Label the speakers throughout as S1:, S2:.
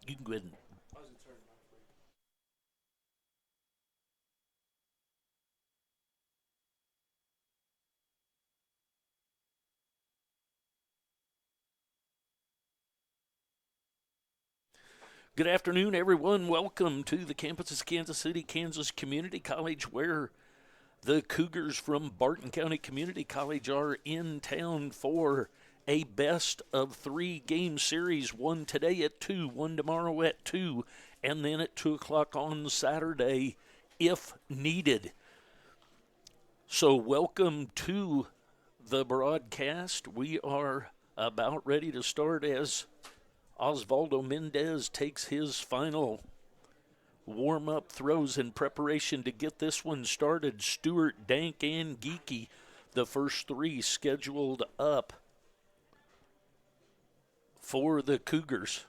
S1: You can go ahead and. Good afternoon, everyone. Welcome to the campus of Kansas City, Kansas Community College, where the Cougars from Barton County Community College are in town for a best of 3 game series. One today at 2, one tomorrow at 2, and then at 2 o'clock on Saturday if needed. So, welcome to the broadcast. We are about ready to start as Osvaldo Mendez takes his final warm-up throws in preparation to get this one started. Stewart, Dank, and Geeky, the first 3 scheduled up for the Cougars.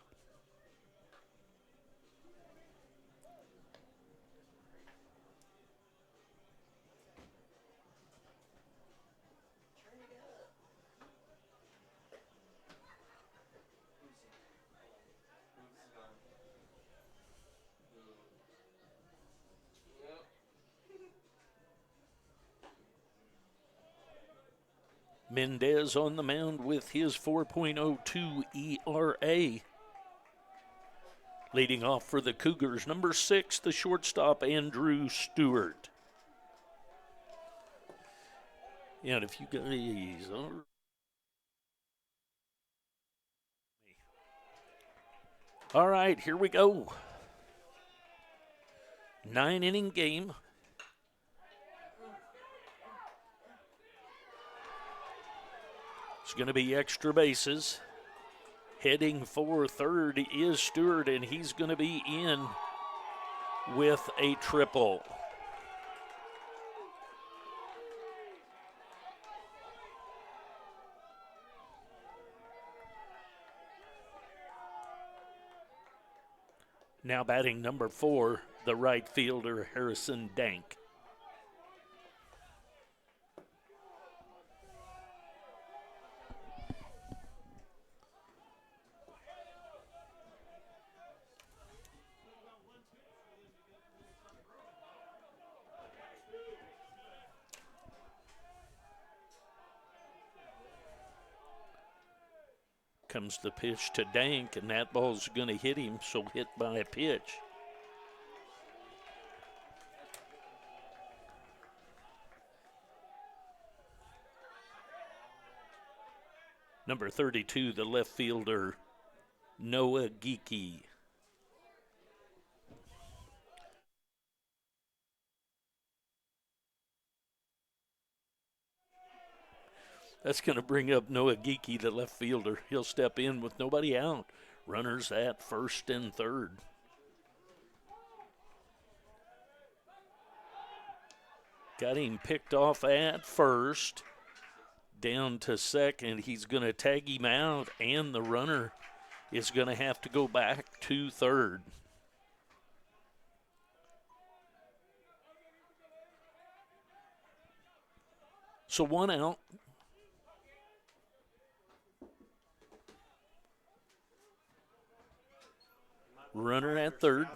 S1: Mendez on the mound with his 4.02 ERA. Leading off for the Cougars, number 6, the shortstop, Andrew Stewart. And if you guys are. All right, here we go. 9-inning game. It's going to be extra bases. Heading for third is Stewart, and he's going to be in with a triple. Now batting number 4, the right fielder, Harrison Dank. Comes the pitch to Dank, and that ball's going to hit him, so hit by a pitch. Number 32, the left fielder, Noah Geeky. That's going to bring up Noah Geeky, the left fielder. He'll step in with nobody out. Runners at first and third. Got him picked off at first. Down to second. He's going to tag him out, and the runner is going to have to go back to third. So 1 out. Runner at third.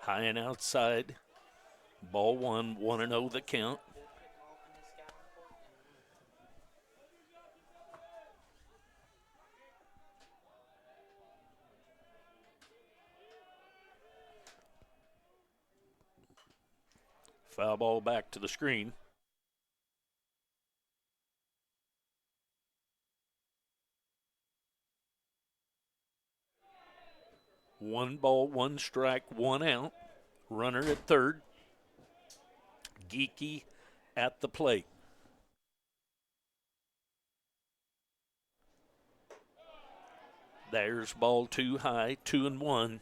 S1: High and outside. Ball 1, 1-0 the count. Foul ball back to the screen. One ball, 1 strike, 1 out. Runner at third. Geeky at the plate. There's ball 2 high, 2-1.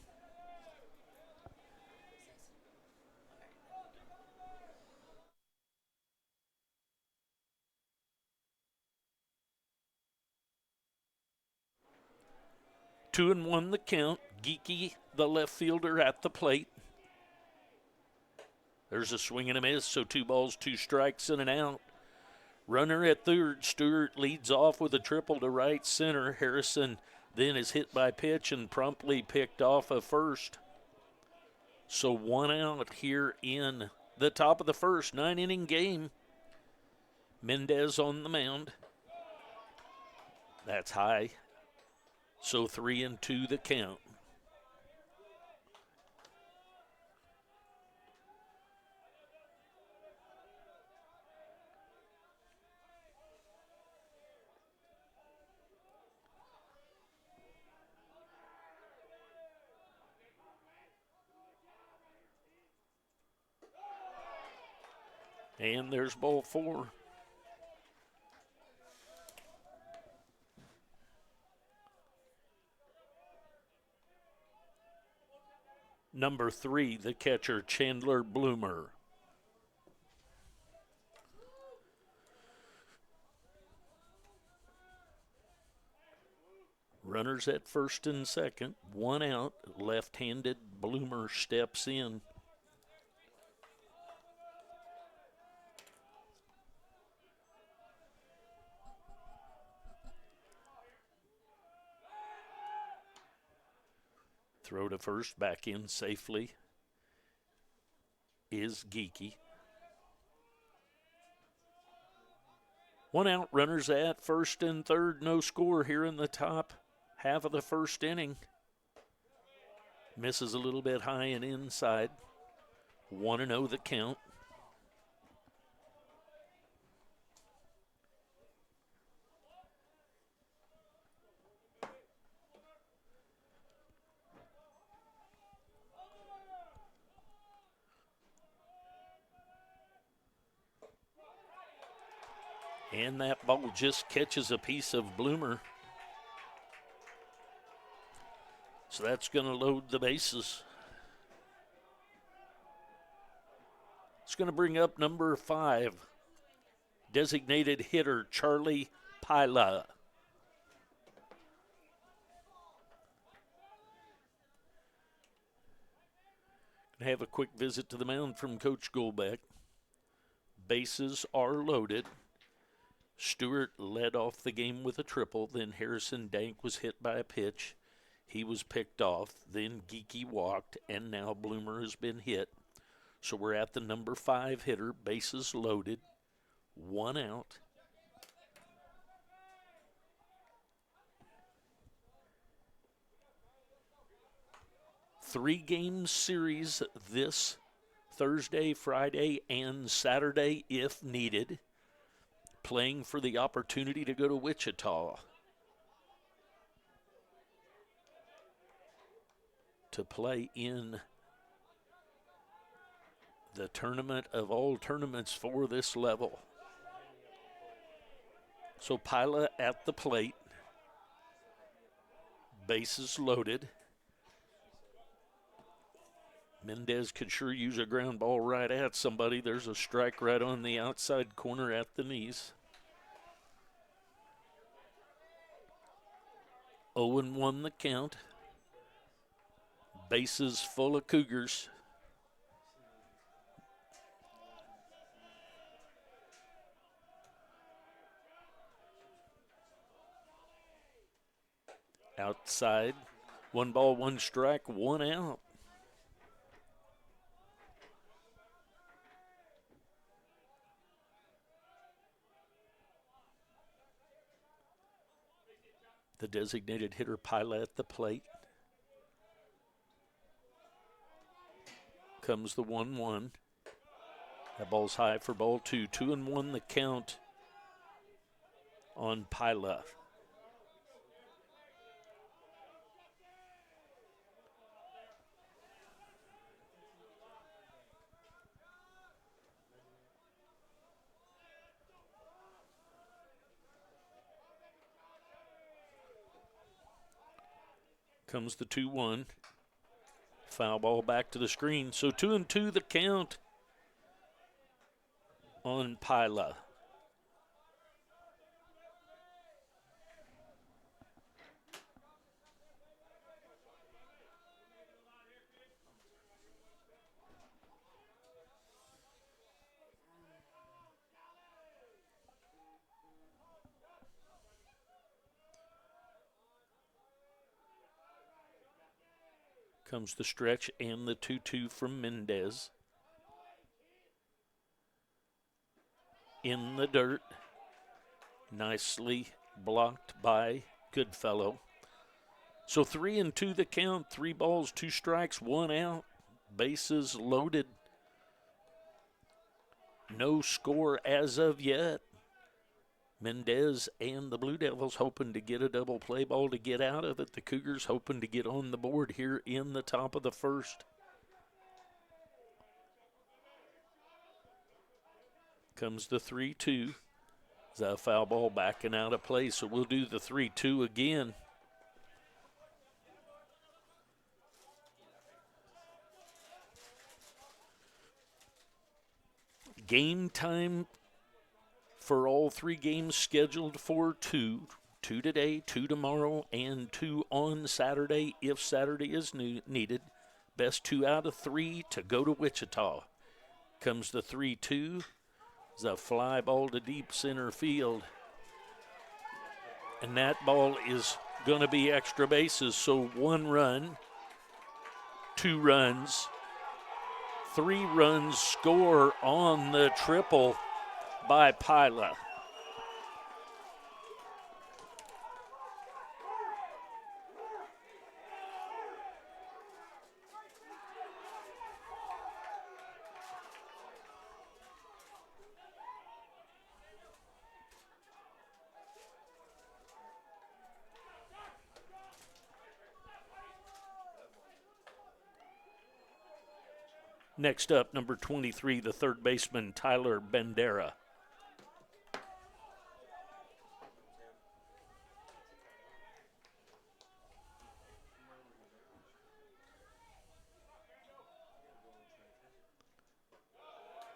S1: Two and one the count. Geeky, the left fielder, at the plate. There's a swing and a miss, so 2 balls, 2 strikes, and an out. Runner at third. Stewart leads off with a triple to right center. Harrison then is hit by pitch and promptly picked off a first. So 1 out here in the top of the first 9-inning game. Mendez on the mound. That's high. So 3-2 the count. And there's ball 4. Number 3, the catcher, Chandler Bloomer. Runners at first and second. 1 out. Left-handed Bloomer steps in. Throw to first, back in safely is Geeky. 1 out, runners at first and third, no score here in the top half of the first inning. Misses a little bit high and inside. 1-0 the count. And that ball just catches a piece of Bloomer. So that's going to load the bases. It's going to bring up number 5, designated hitter Charlie Pila. Going to have a quick visit to the mound from Coach Goldbeck. Bases are loaded. Stewart led off the game with a triple. Then Harrison Dank was hit by a pitch. He was picked off. Then Geeky walked, and now Bloomer has been hit. So we're at the number 5 hitter. Bases loaded. 1 out. Three-game series this Thursday, Friday, and Saturday if needed. Playing for the opportunity to go to Wichita to play in the tournament of all tournaments for this level. So Pila at the plate. Bases loaded. Mendez could sure use a ground ball right at somebody. There's a strike right on the outside corner at the knees. 0-1 the count. Bases full of Cougars. Outside, 1 ball, 1 strike, 1 out. The designated hitter Pila at the plate. Comes the 1-1. That ball's high for ball 2. 2-1 the count on Pila. Comes the 2-1. Foul ball back to the screen. So 2-2 the count on Pila. Comes the stretch and the 2-2 from Mendez. In the dirt. Nicely blocked by Goodfellow. So 3-2 the count. 3 balls, 2 strikes, 1 out. Bases loaded. No score as of yet. Mendez and the Blue Devils hoping to get a double play ball to get out of it. The Cougars hoping to get on the board here in the top of the first. Comes the 3-2. The foul ball backing out of play, so we'll do the 3-2 again. Game time for all 3 games scheduled for 2. 2 today, 2 tomorrow, and 2 on Saturday if Saturday is needed. Best 2 out of 3 to go to Wichita. Comes the 3-2. The fly ball to deep center field. And that ball is going to be extra bases. So 1 run, 2 runs, 3 runs score on the triple by Pila. Next up, number 23, the third baseman, Tyler Bandera.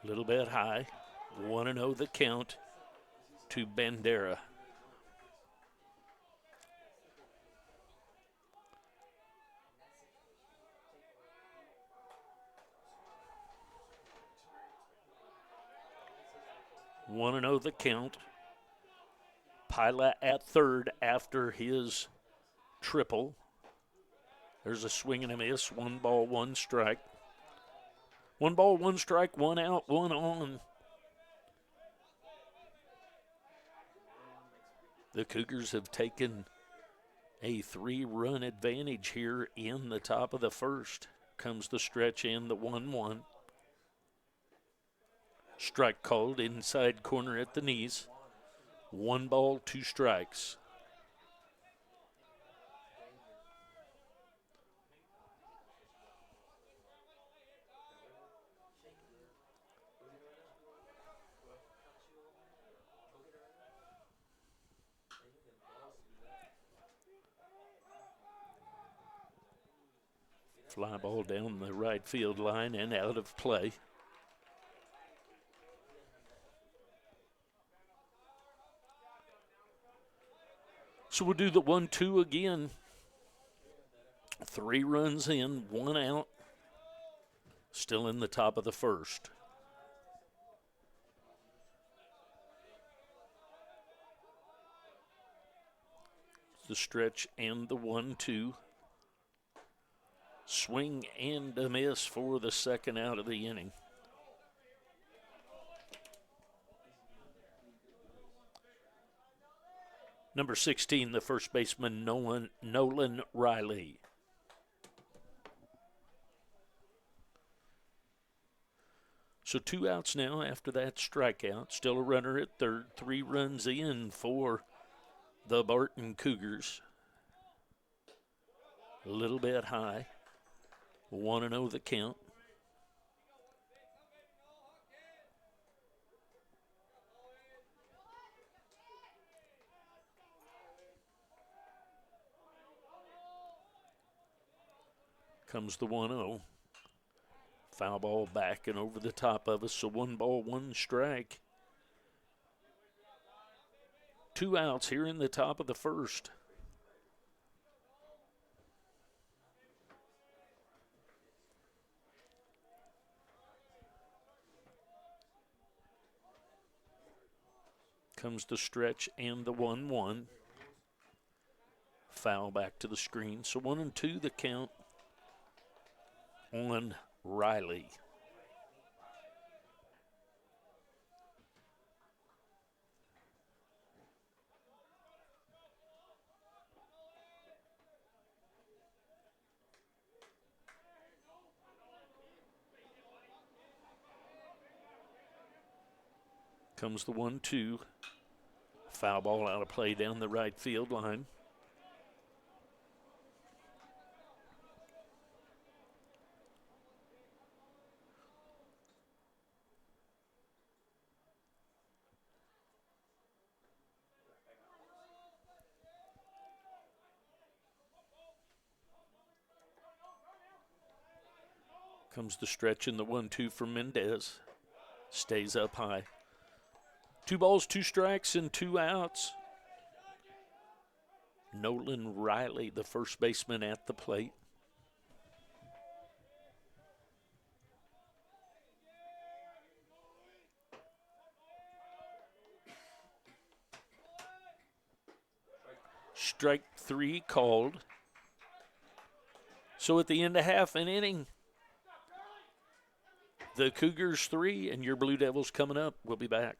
S1: A little bit high. 1-0 the count to Bandera. One and 0 the count. Pila at third after his triple. There's a swing and a miss. 1 ball, 1 strike. 1 ball, 1 strike, 1 out, 1 on. The Cougars have taken a 3-run advantage here in the top of the first. Comes the stretch and the 1-1. Strike called inside corner at the knees. 1 ball, 2 strikes. Fly ball down the right field line and out of play. So we'll do the 1-2 again. 3 runs in, 1 out. Still in the top of the first. The stretch and the 1-2. Swing and a miss for the second out of the inning. Number 16, the first baseman, Nolan Riley. So 2 outs now after that strikeout. Still a runner at third. 3 runs in for the Barton Cougars. A little bit high. 1-0 the count. Comes the 1-0. Foul ball back and over the top of us, so 1 ball, 1 strike. 2 outs here in the top of the first. Comes the stretch and the 1-1. Foul back to the screen, so 1-2 the count. on Riley. Comes the 1-2. Foul ball out of play down the right field line. Comes the stretch in the 1-2 from Mendez. Stays up high. 2 balls, 2 strikes, and 2 outs. Nolan Riley, the first baseman at the plate. Strike 3 called. So at the end of half an inning, the Cougars 3 and your Blue Devils coming up. We'll be back.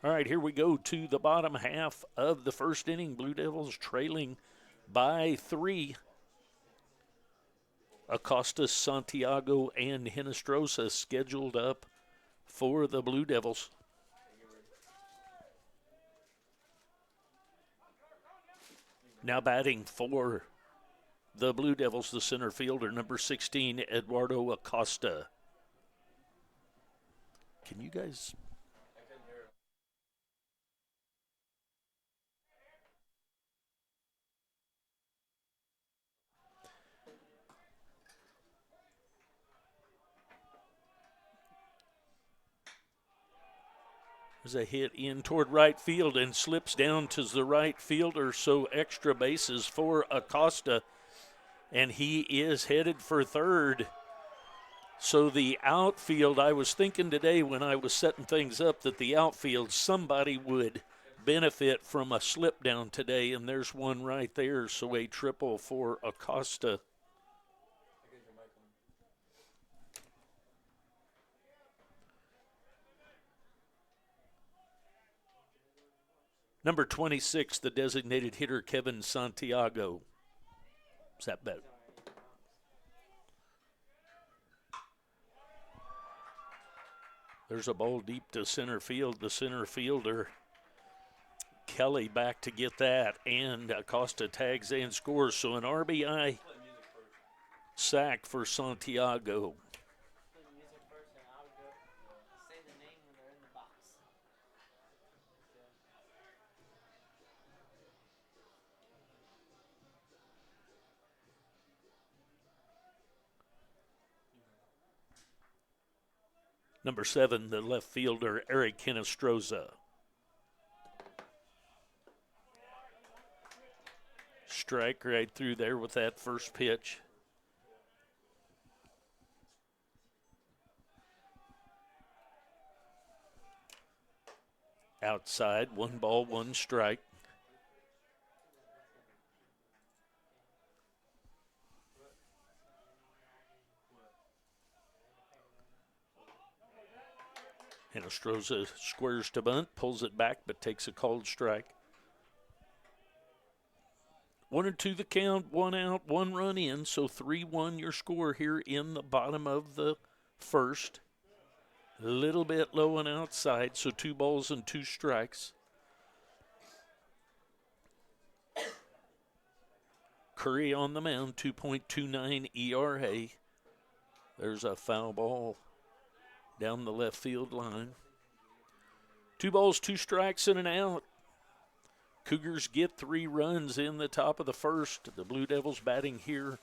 S1: All right, here we go to the bottom half of the first inning. Blue Devils trailing by 3. Acosta, Santiago, and Hinestrosa scheduled up for the Blue Devils. Now batting for the Blue Devils, the center fielder, number 16, Eduardo Acosta. Can you guys... There's a hit in toward right field and slips down to the right fielder, so extra bases for Acosta, and he is headed for third. So the outfield, I was thinking today when I was setting things up that the outfield, somebody would benefit from a slip down today, and there's one right there, so a triple for Acosta. Number 26, the designated hitter, Kevin Santiago. Is that better? There's a ball deep to center field. The center fielder, Kelly, back to get that, and Acosta tags and scores. So an RBI sack for Santiago. Number 7, the left fielder, Eric Hinestrosa. Strike right through there with that first pitch. outside. 1 ball, 1 strike. Hinostroza squares to bunt, pulls it back, but takes a called strike. 1-2 the count, 1 out, 1 run in, so 3-1 your score here in the bottom of the first. A little bit low and outside, so 2 balls and 2 strikes. Curry on the mound, 2.29 ERA. There's a foul ball down the left field line. 2 balls, 2 strikes, and an out. Cougars get 3 runs in the top of the first. The Blue Devils batting here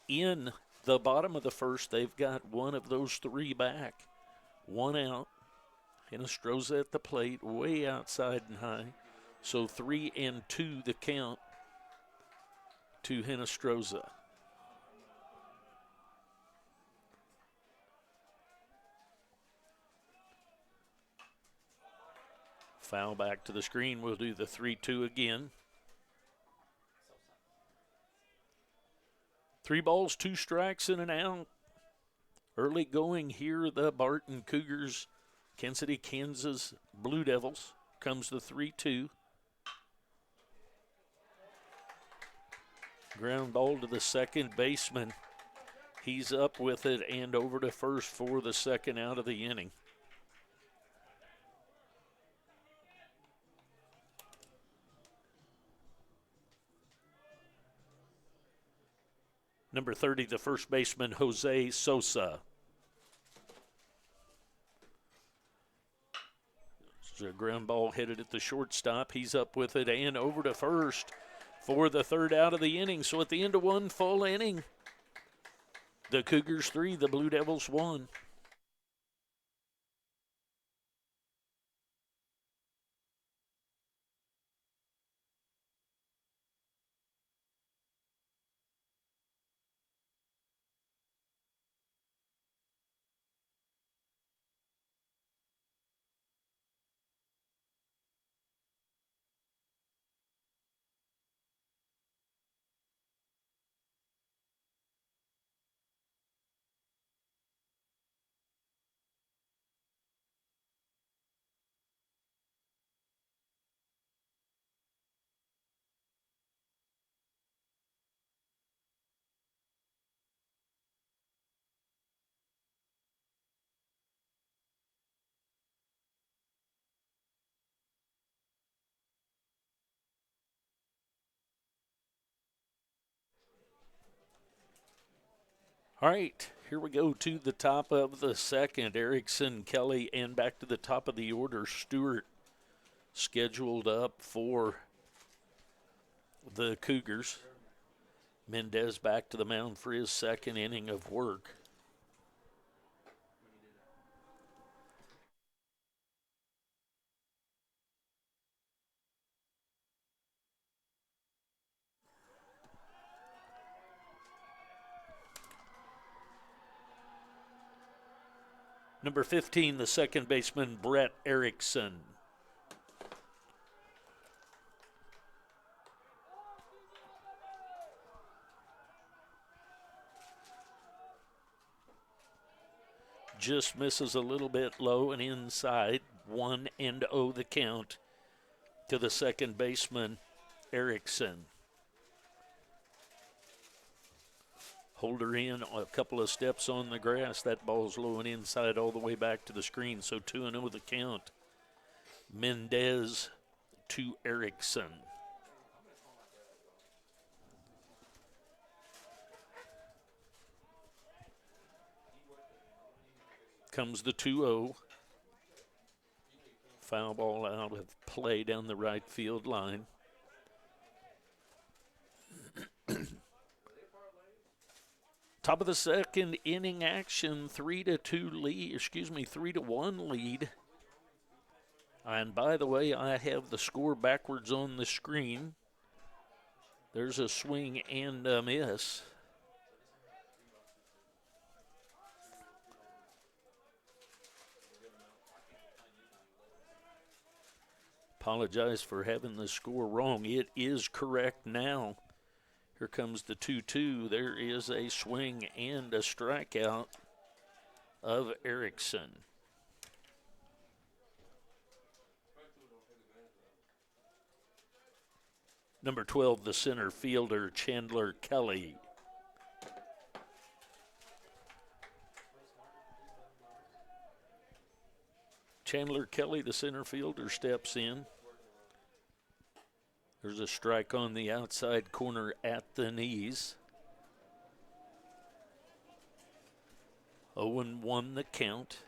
S1: in the bottom of the first. They've got 1 of those 3 back. 1 out. Hinostroza at the plate, way outside and high. So 3-2 the count to Hinostroza. Foul back to the screen. We'll do the 3-2 again. 3 balls, 2 strikes, and an out. Early going here, the Barton Cougars, Kansas City, Kansas Blue Devils. Comes the 3-2. Ground ball to the second baseman. He's up with it and over to first for the second out of the inning. Number 30, the first baseman, Jose Sosa. There's a ground ball headed at the shortstop. He's up with it and over to first for the third out of the inning. So at the end of 1 full inning, the Cougars 3, the Blue Devils 1. All right, here we go to the top of the second. Erickson, Kelly, and back to the top of the order, Stewart scheduled up for the Cougars. Mendez back to the mound for his second inning of work. Number 15, the second baseman, Brett Erickson. Just misses a little bit low and inside. 1-0 the count to the second baseman, Erickson. Holder in a couple of steps on the grass. That ball's low and inside all the way back to the screen. So 2-0 the count. Mendez to Erickson. Comes the 2-0. Foul ball out of play down the right field line. Top of the second inning action, 3-1 lead. And by the way, I have the score backwards on the screen. There's a swing and a miss. Apologize for having the score wrong. It is correct now. Here comes the 2-2. There is a swing and a strikeout of Erickson. Number 12, the center fielder, Chandler Kelly. Chandler Kelly, the center fielder, steps in. There's a strike on the outside corner at the knees. 0-1 the count.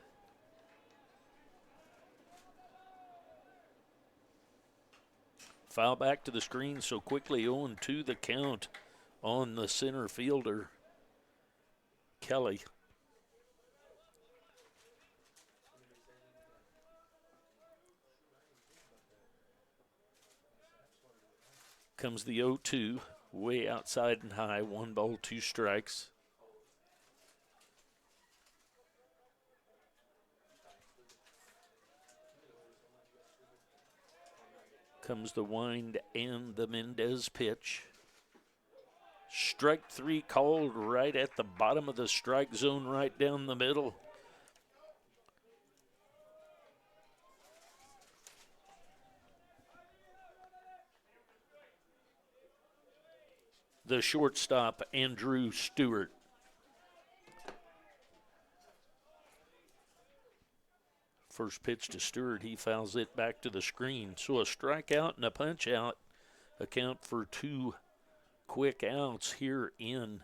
S1: Foul back to the screen so quickly. 0-2 the count on the center fielder, Kelly. Comes the 0-2, way outside and high. 1 ball, 2 strikes. Comes the wind and the Mendez pitch. Strike 3 called right at the bottom of the strike zone, right down the middle. The shortstop, Andrew Stewart. First pitch to Stewart, he fouls it back to the screen. So a strikeout and a punch out account for 2 quick outs here in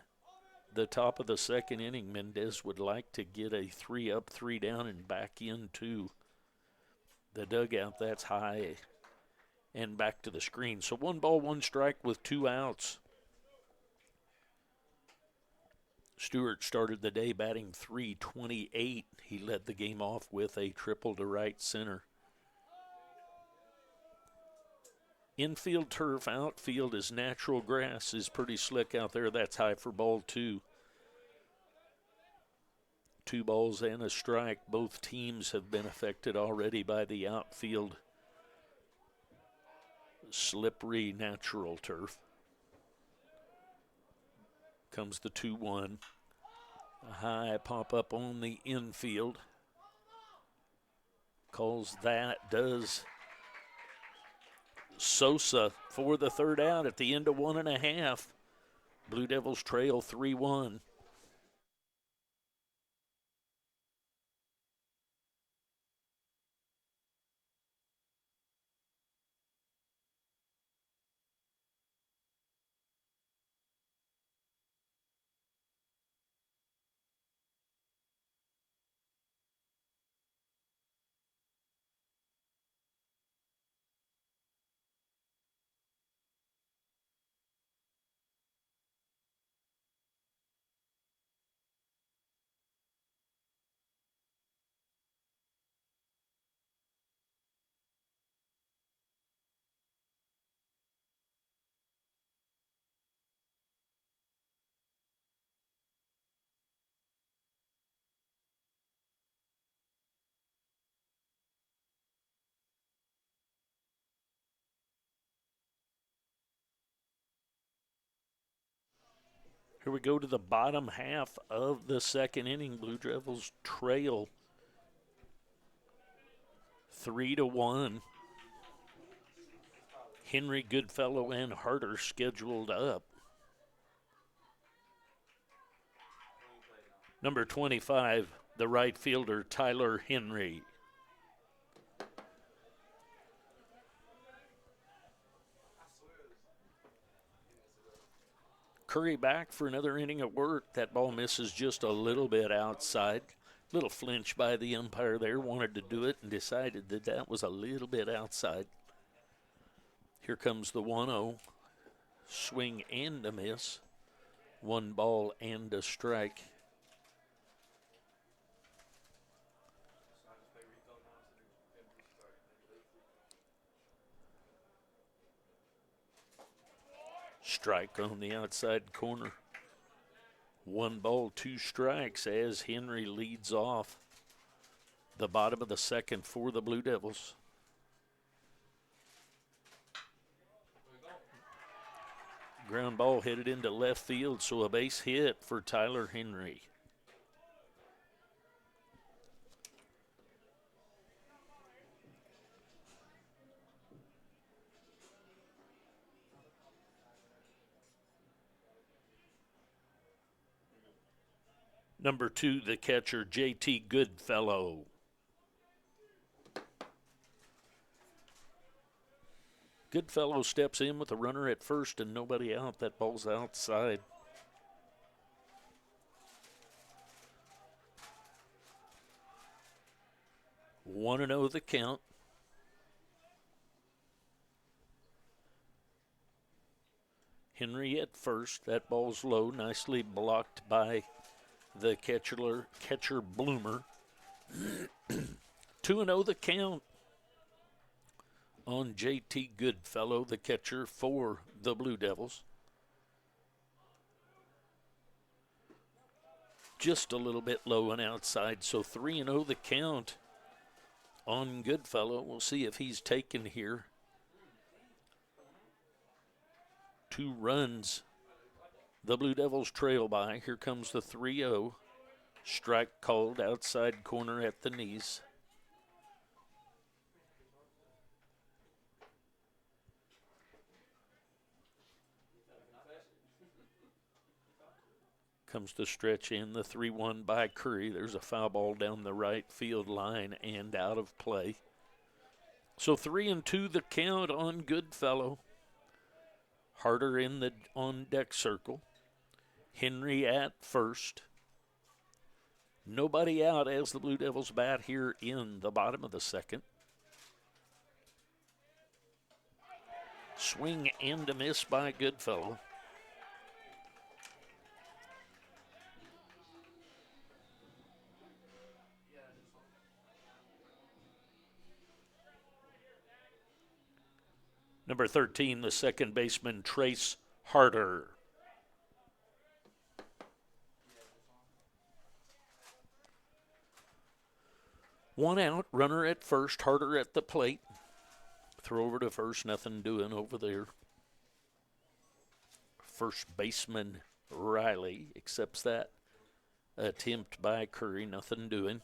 S1: the top of the second inning. Mendez would like to get a 3 up, 3 down, and back into the dugout. That's high and back to the screen. So 1 ball, 1 strike with 2 outs. Stewart started the day batting .328. He led the game off with a triple to right center. Infield turf, outfield is natural grass, is pretty slick out there. That's high for ball 2. 2 balls and a strike. Both teams have been affected already by the outfield slippery natural turf. Comes the 2-1. A high pop up on the infield. Calls that, does Sosa for the 3rd out at the end of 1.5. Blue Devils trail 3-1. Here we go to the bottom half of the second inning. Blue Devils trail 3-1. Henry, Goodfellow, and Harder scheduled up. Number 25, the right fielder, Tyler Henry. Curry back for another inning of work. That ball misses just a little bit outside. Little flinch by the umpire there. Wanted to do it and decided that that was a little bit outside. Here comes the 1-0. Swing and a miss. 1 ball and a strike. Strike on the outside corner. 1 ball, 2 strikes as Henry leads off the bottom of the second for the Blue Devils. Ground ball headed into left field, so a base hit for Tyler Henry. Number 2, the catcher, J.T. Goodfellow. Goodfellow steps in with a runner at first and nobody out. That ball's outside. One and 0 the count. Henry at first. That ball's low, nicely blocked by the catcher Bloomer. 2-0 the count on J.T. Goodfellow, the catcher for the Blue Devils. Just a little bit low and outside, so 3-0 the count on Goodfellow. We'll see if he's taken here. 2 runs the Blue Devils trail by. Here comes the 3-0. Strike called outside corner at the knees. Comes the stretch in, the 3-1 by Curry. There's a foul ball down the right field line and out of play. So 3-2 the count on Goodfellow. Harder in the on-deck circle. Henry at first. Nobody out as the Blue Devils bat here in the bottom of the second. Swing and a miss by Goodfellow. Number 13, the second baseman, Trace Harder. One out, runner at first, Harder at the plate. Throw over to first, nothing doing over there. First baseman Riley accepts that attempt by Curry, nothing doing.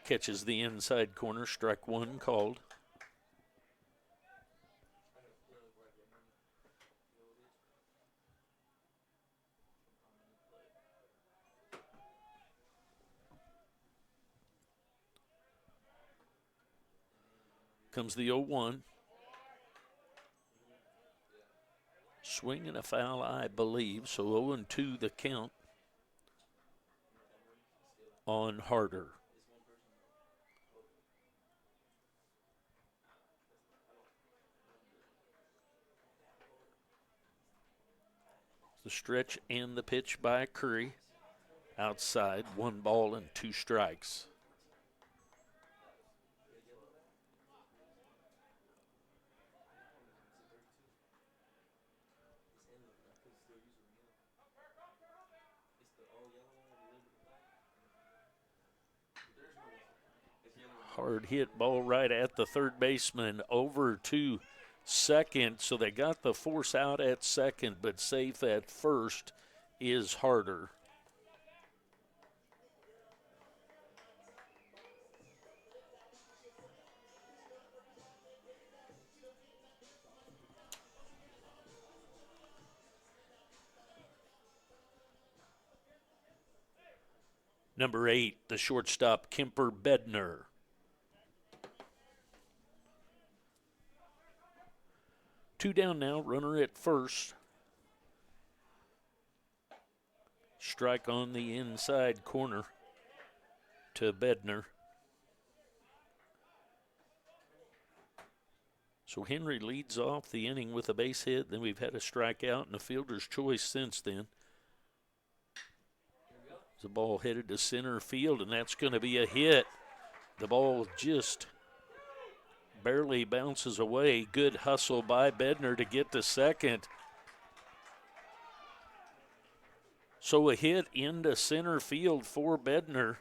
S1: Catches the inside corner, strike one called. Comes the 0-1. Swing and a foul, I believe. So 0-2 the count on Harder. The stretch and the pitch by Curry. Outside, 1 ball and 2 strikes. Hard hit ball right at the third baseman, over to second, so they got the force out at second, but safe at first is Harder. Number 8, the shortstop, Kemper Bednar. Two down now, runner at first. Strike on the inside corner to Bednar. So Henry leads off the inning with a base hit. Then we've had a strikeout and a fielder's choice since then. The ball headed to center field, and that's going to be a hit. The ball just barely bounces away. Good hustle by Bednar to get to second. So a hit into center field for Bednar.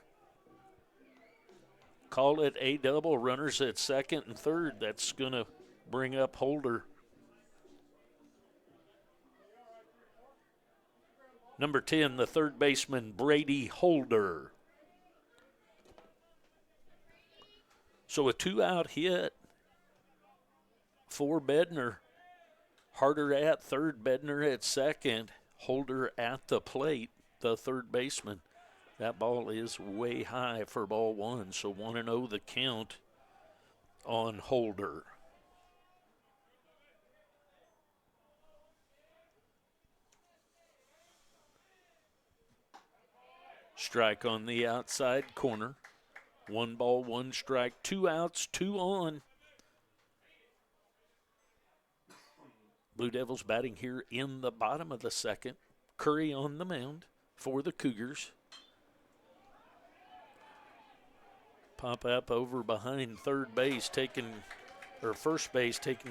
S1: call it a double. Runners at second and third. That's going to bring up Holder. Number 10, the third baseman, Brady Holder. So a 2-out hit for Bednar. Harder at third, Bednar at second, Holder at the plate, the third baseman. That ball is way high for ball one, so 1-0 the count on Holder. Strike on the outside corner. 1 ball, 1 strike, 2 outs, 2 on. Blue Devils batting here in the bottom of the second. Curry on the mound for the Cougars. Pop up over behind first base taken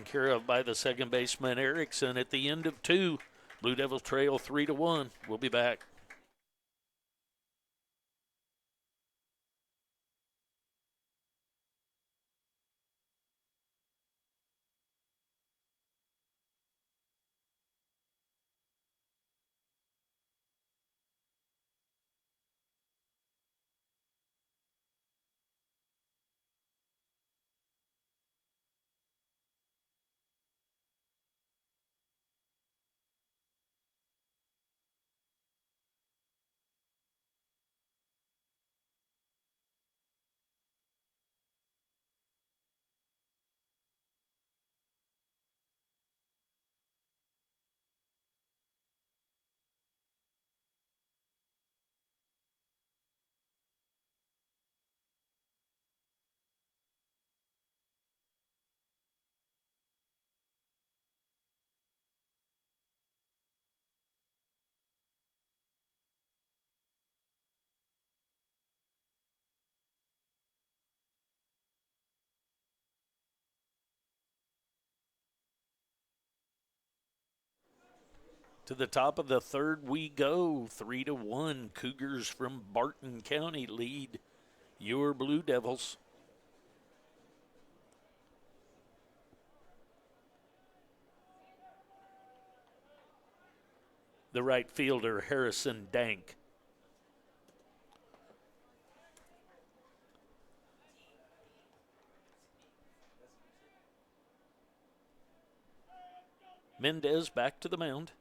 S1: care of by the second baseman Erickson at the end of 2. Blue Devils trail 3-1. We'll be back. To the top of the third we go. 3-1. Cougars from Barton County lead your Blue Devils. The right fielder, Harrison Dank. Mendez back to the mound.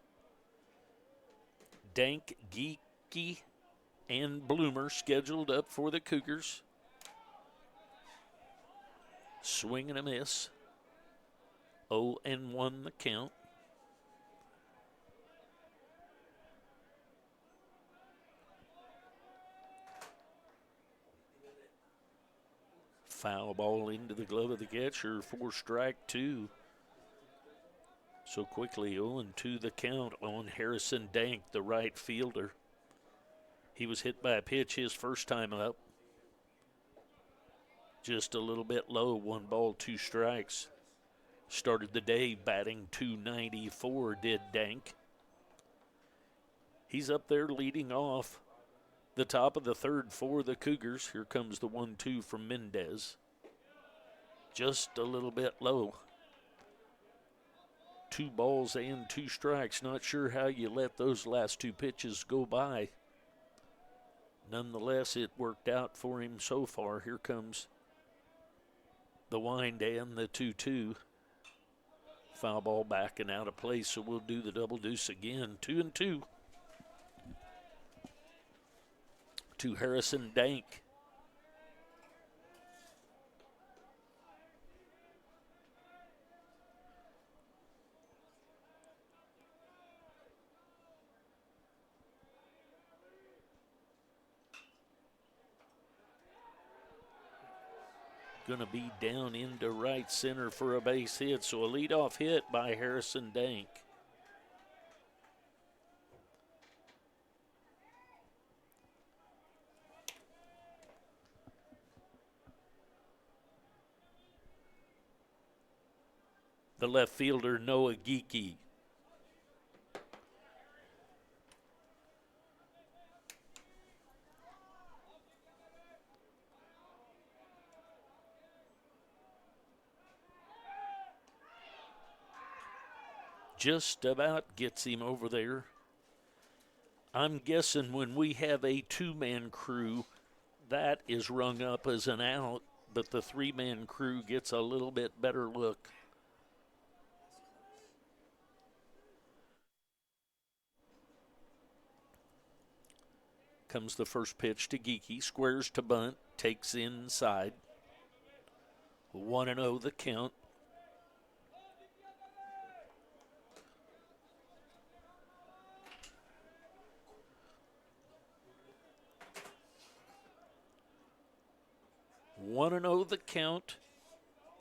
S1: Dank, Geeky, and Bloomer scheduled up for the Cougars. Swing and a miss. 0-1 the count. Foul ball into the glove of the catcher for strike 2. So quickly 0-2 the count on Harrison Dank, the right fielder. He was hit by a pitch his first time up. Just a little bit low, 1 ball, 2 strikes. Started the day batting .294, did Dank. He's up there leading off the top of the third for the Cougars. Here comes the 1-2 from Mendez. Just a little bit low. 2 balls and 2 strikes. Not sure how you let those last 2 pitches go by. Nonetheless, it worked out for him so far. Here comes the wind and the 2-2. Foul ball back and out of place, so we'll do the double deuce again. 2-2 to Harrison Dank. Going to be down into right center for a base hit, so a leadoff hit by Harrison Dank. The left fielder, Noah Geeky. Just about gets him over there. I'm guessing when we have a two-man crew, that is rung up as an out, but the three-man crew gets a little bit better look. Comes the first pitch to Geeky, squares to bunt, takes inside. 1-0 the count. The count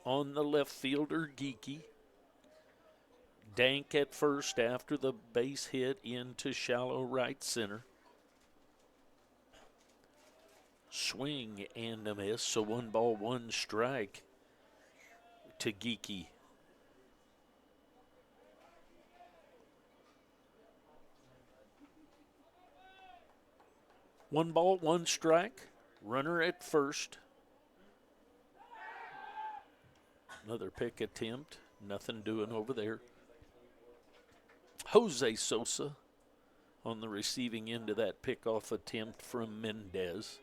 S1: on the left fielder, Geeky. Dank at first after the base hit into shallow right center. Swing and a miss, so 1 strike to Geeky. One strike, runner at first. Another pick attempt, nothing doing over there. Jose Sosa on the receiving end of that pickoff attempt from Mendez.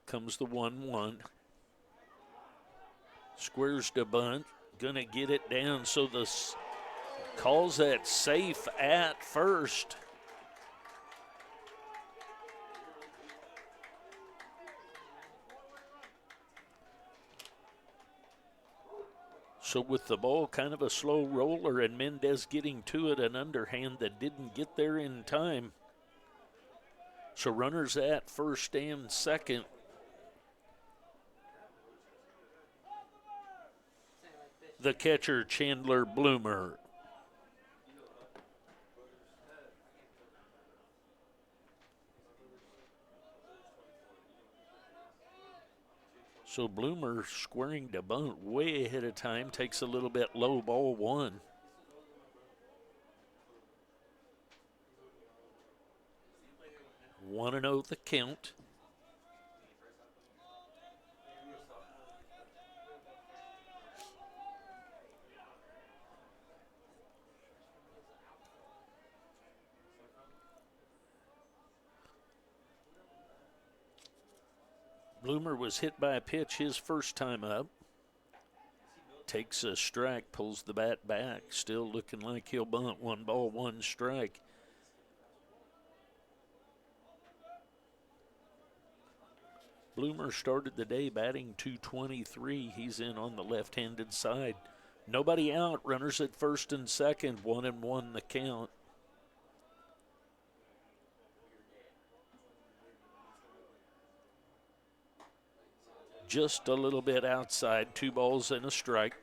S1: Comes the 1-1. Squares to bunt, gonna get it down, so the calls that safe at first. So with the ball kind of a slow roller and Mendez getting to it, an underhand that didn't get there in time. So runners at first and second. The catcher, Chandler Bloomer. So Bloomer squaring to bunt way ahead of time, takes a little bit low, ball 1. One and 0 the count. Bloomer was hit by a pitch his first time up. Takes a strike, pulls the bat back. Still looking like he'll bunt. 1 strike. Bloomer started the day batting .223. He's in on the left-handed side. Nobody out. Runners at first and second. 1-1 the count. Just a little bit outside, 2 balls and a strike.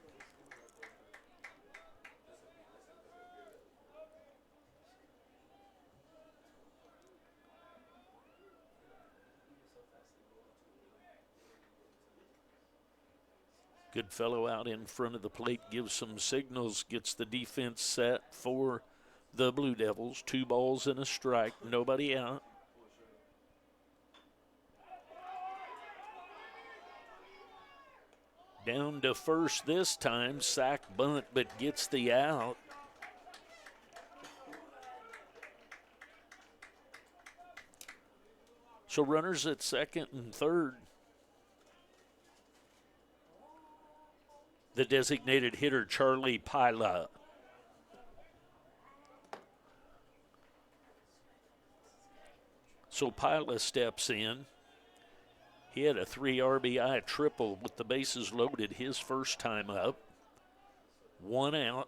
S1: Good fellow out in front of the plate, gives some signals, gets the defense set for the Blue Devils. 2 balls and a strike, nobody out. Down to first this time, sack bunt, but gets the out. So runners at second and third. The designated hitter, Charlie Pila. So Pila steps in. He had a 3 RBI triple with the bases loaded his first time up. 1 out.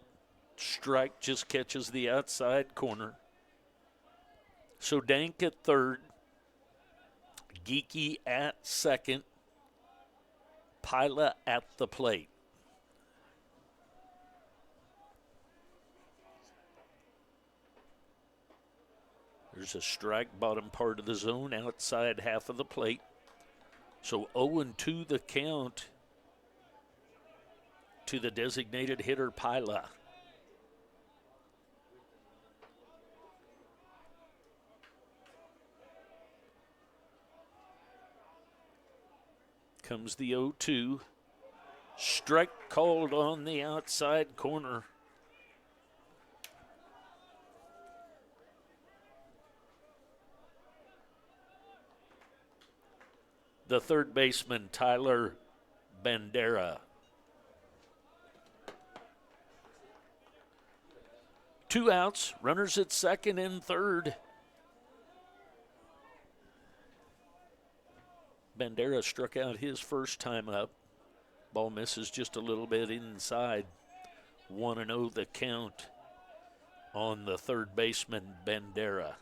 S1: Strike just catches the outside corner. So Dank at third. Geeky at second. Pila at the plate. There's a strike, bottom part of the zone, outside half of the plate. So 0-2 the count to the designated hitter, Pila. Comes the 0-2. Strike called on the outside corner. The third baseman, Tyler Bandera. 2 outs, runners at second and third. Bandera struck out his first time up. Ball misses just a little bit inside. 1-0 the count on the third baseman, Bandera.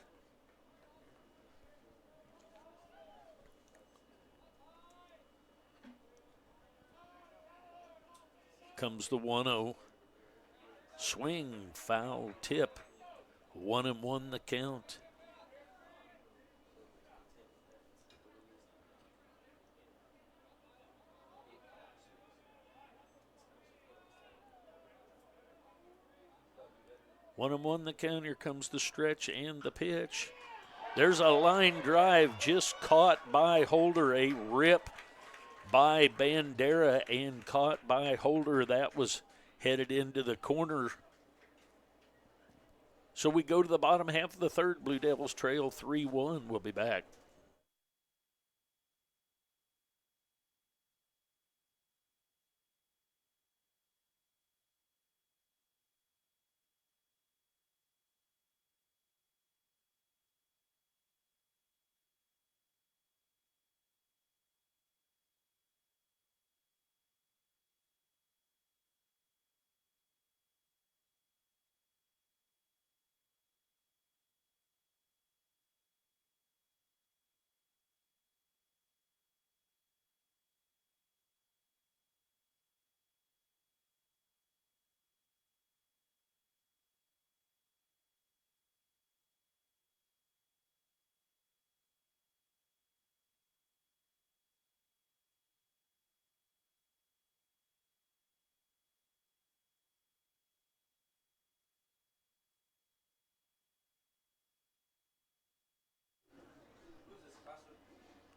S1: Comes the 1-0. Swing, foul, tip. 1-1 the count. One and one the count. Here comes the stretch and the pitch. There's a line drive just caught by Holder. A rip by Bandera and caught by Holder. That was headed into the corner. So we go to the bottom half of the third. Blue Devils trail 3-1. We'll be back.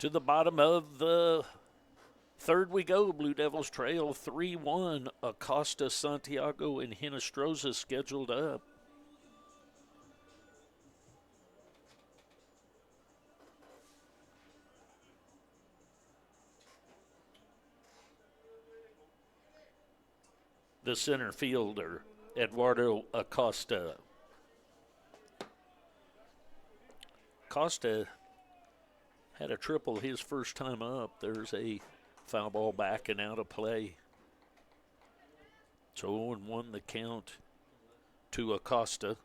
S1: To the bottom of the third we go. Blue Devils trail 3-1. Acosta, Santiago, and Hinestrosa scheduled up. The center fielder, Eduardo Acosta. Acosta had a triple his first time up. There's a foul ball back and out of play. So 0-1 the count to Acosta.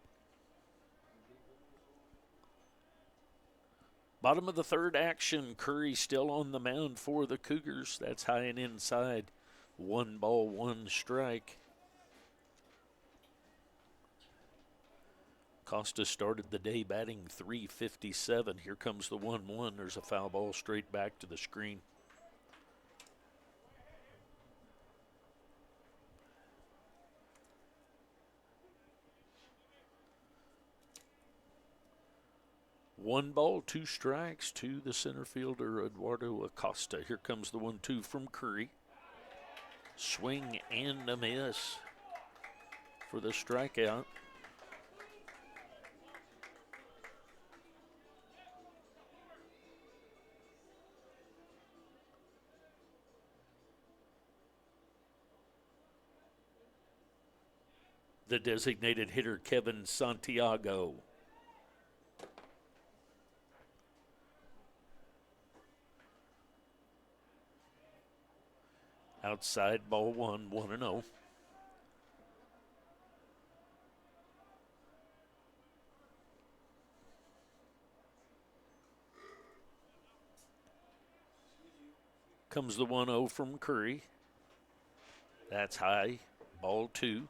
S1: Bottom of the third action. Curry still on the mound for the Cougars. That's high and inside. 1 ball, 1 strike. Costa started the day batting .357. Here comes the 1-1. There's a foul ball straight back to the screen. One ball, 2 strikes to the center fielder, Eduardo Acosta. Here comes the 1-2 from Curry. Swing and a miss for the strikeout. The designated hitter, Kevin Santiago. Outside, ball 1, 1-0. Comes the 1-0 from Curry. That's high, ball 2.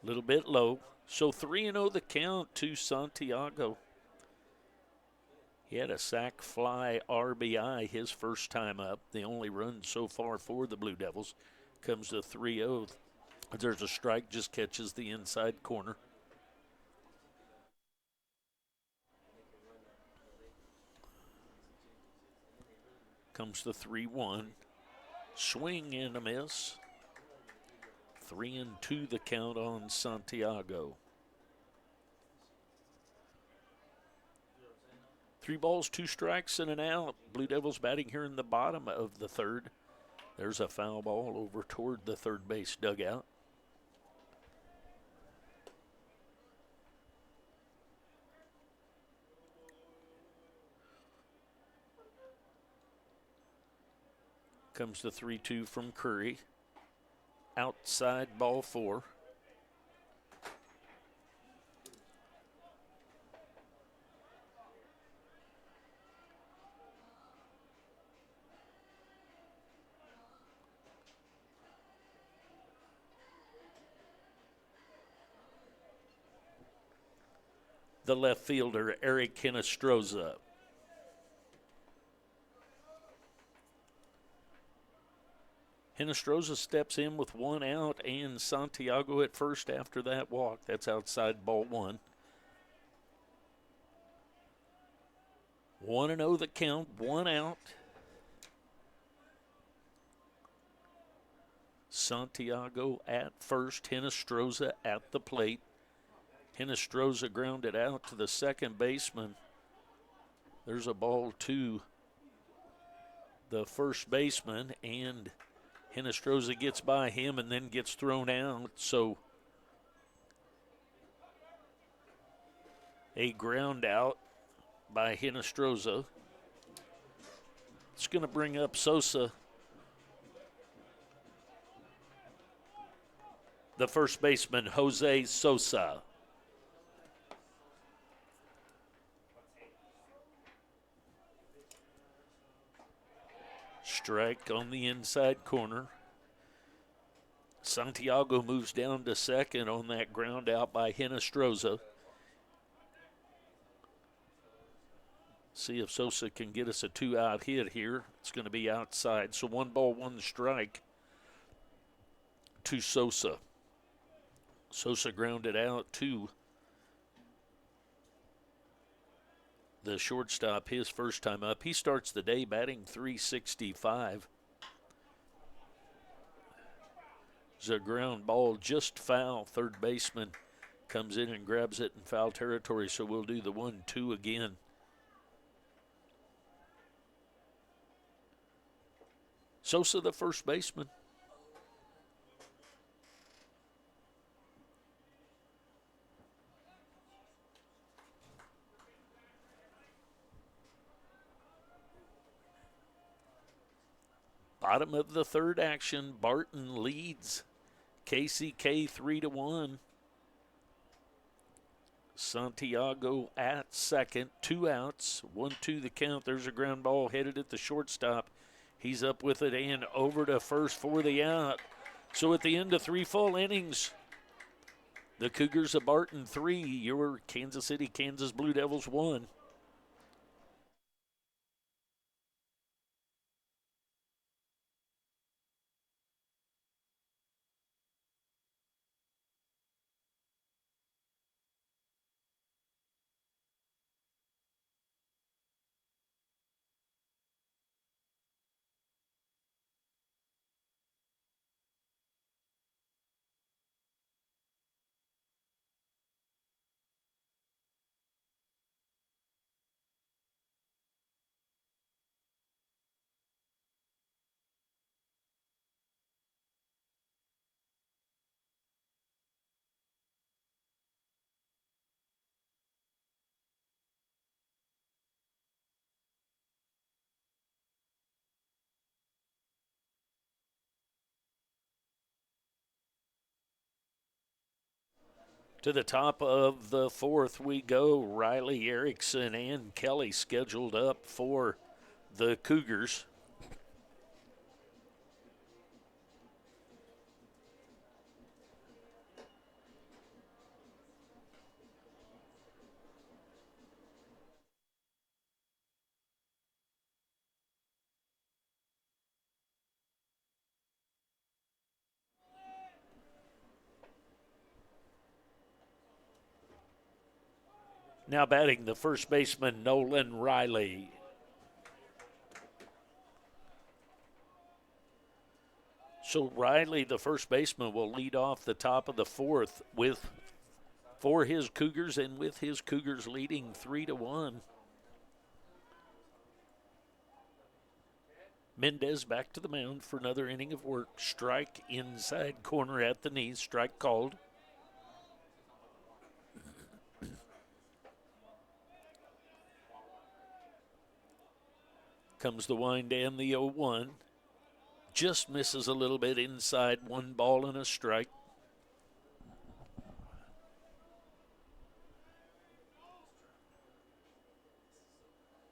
S1: Little bit low. So 3-0 the count to Santiago. He had a sac fly RBI his first time up. The only run so far for the Blue Devils. Comes the 3-0. There's a strike, just catches the inside corner. Comes the 3-1. Swing and a miss. 3-2 the count on Santiago. 3 balls, 2 strikes, and an out. Blue Devils batting here in the bottom of the third. There's a foul ball over toward the third base dugout. Comes the 3-2 from Curry. Outside, ball 4. The left fielder, Eric Hinestroza. Hinestroza steps in with 1 out, and Santiago at first after that walk. That's outside, ball 1. 1-0 the count, 1 out. Santiago at first, Hinestroza at the plate. Hinestroza grounded out to the second baseman. There's a ball to the first baseman, and Hinestroza gets by him and then gets thrown out. So a ground out by Hinestroza. It's going to bring up Sosa. The first baseman, Jose Sosa. Strike on the inside corner. Santiago moves down to second on that ground out by Hinestroza. See if Sosa can get us a 2-out hit here. It's going to be outside. So 1 ball, 1 strike to Sosa. Sosa grounded out to the shortstop his first time up. He starts the day batting .365. It's a ground ball, just foul. Third baseman comes in and grabs it in foul territory, so we'll do the 1-2 again. Sosa, the first baseman. Bottom of the third action, Barton leads KCK 3-1. Santiago at second, 2 outs, 1-2 the count. There's a ground ball headed at the shortstop. He's up with it and over to first for the out. So at the end of 3 full innings, the Cougars of Barton 3, your Kansas City, Kansas Blue Devils 1. To the top of the fourth we go. Riley Erickson and Kelly scheduled up for the Cougars. Now batting the first baseman, Nolan Riley. So Riley, the first baseman, will lead off the top of the fourth for his Cougars, and with his Cougars leading 3-1. Mendez back to the mound for another inning of work. Strike inside corner at the knees. Strike called. Comes the wind and the 0-1. Just misses a little bit inside. 1 ball and a strike.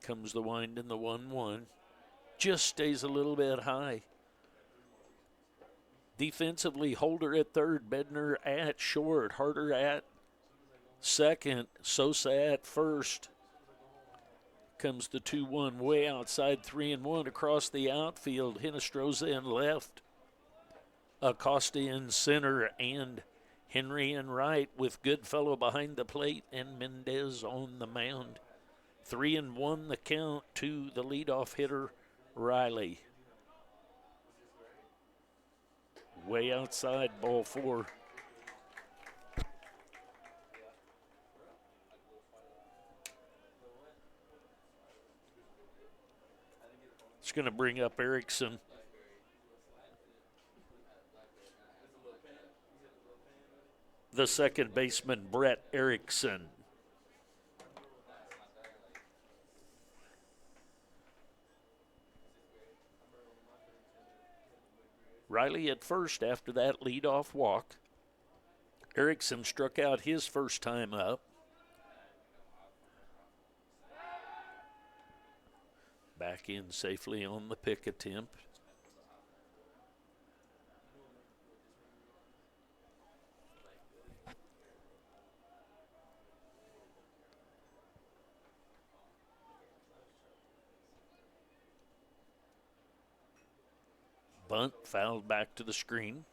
S1: Comes the wind and the 1-1. Just stays a little bit high. Defensively, Holder at third, Bednar at short, Harder at second, Sosa at first. Comes the 2-1 way outside, 3-1 across the outfield. Hinestroza in left, Acosta in center, and Henry in right with Goodfellow behind the plate and Mendez on the mound. 3-1 the count to the leadoff hitter, Riley. Way outside, ball 4. It's going to bring up Erickson. The second baseman, Brett Erickson. Riley at first after that leadoff walk. Erickson struck out his first time up. Back in safely on the pick attempt. Bunt fouled back to the screen.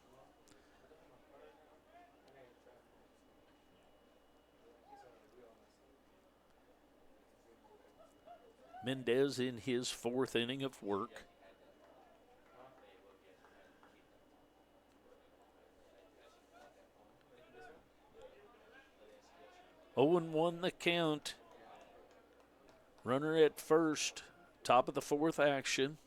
S1: Mendez in his 4th inning of work. Oh and 1 the count. Runner at first, top of the 4th action.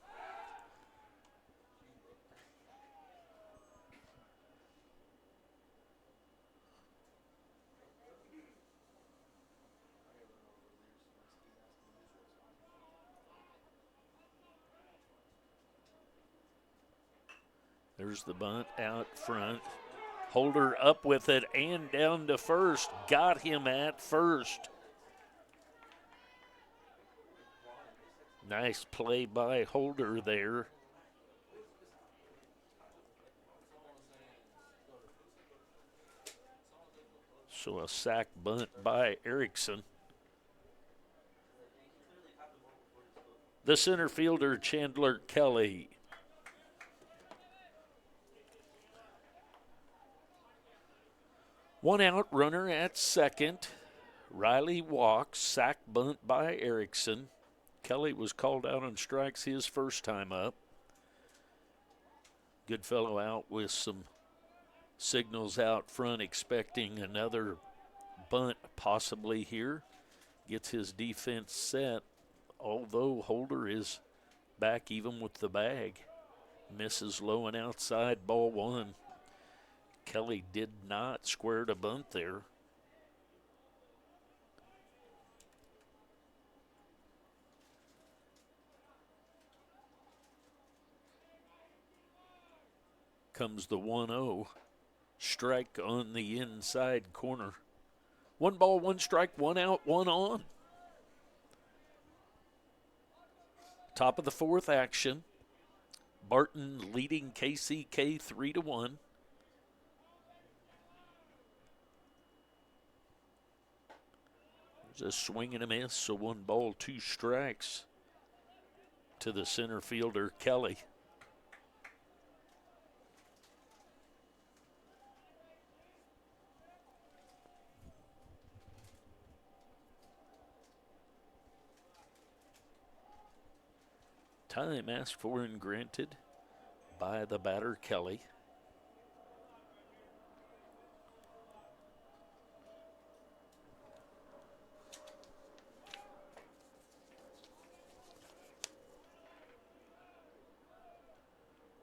S1: There's the bunt out front. Holder up with it and down to first. Got him at first. Nice play by Holder there. So a sac bunt by Erickson. The center fielder, Chandler Kelly. One out, runner at second. Riley walks, sac bunt by Erickson. Kelly was called out on strikes his first time up. Goodfellow out with some signals out front, expecting another bunt possibly here. Gets his defense set, although Holder is back even with the bag. Misses low and outside, ball 1. Kelly did not square to bunt there. Comes the 1-0. Strike on the inside corner. 1 ball, 1 strike, 1 out, 1 on. Top of the 4th action. Barton leading KCK 3-1. There's a swing and a miss, so 1 ball, 2 strikes to the center fielder, Kelly. Time asked for and granted by the batter, Kelly.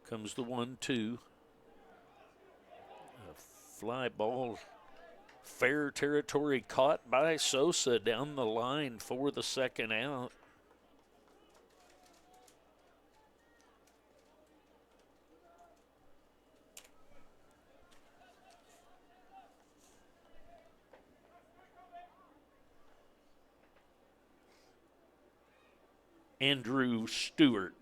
S1: Comes the 1-2. A fly ball, fair territory caught by Sosa down the line for the second out. Andrew Stewart.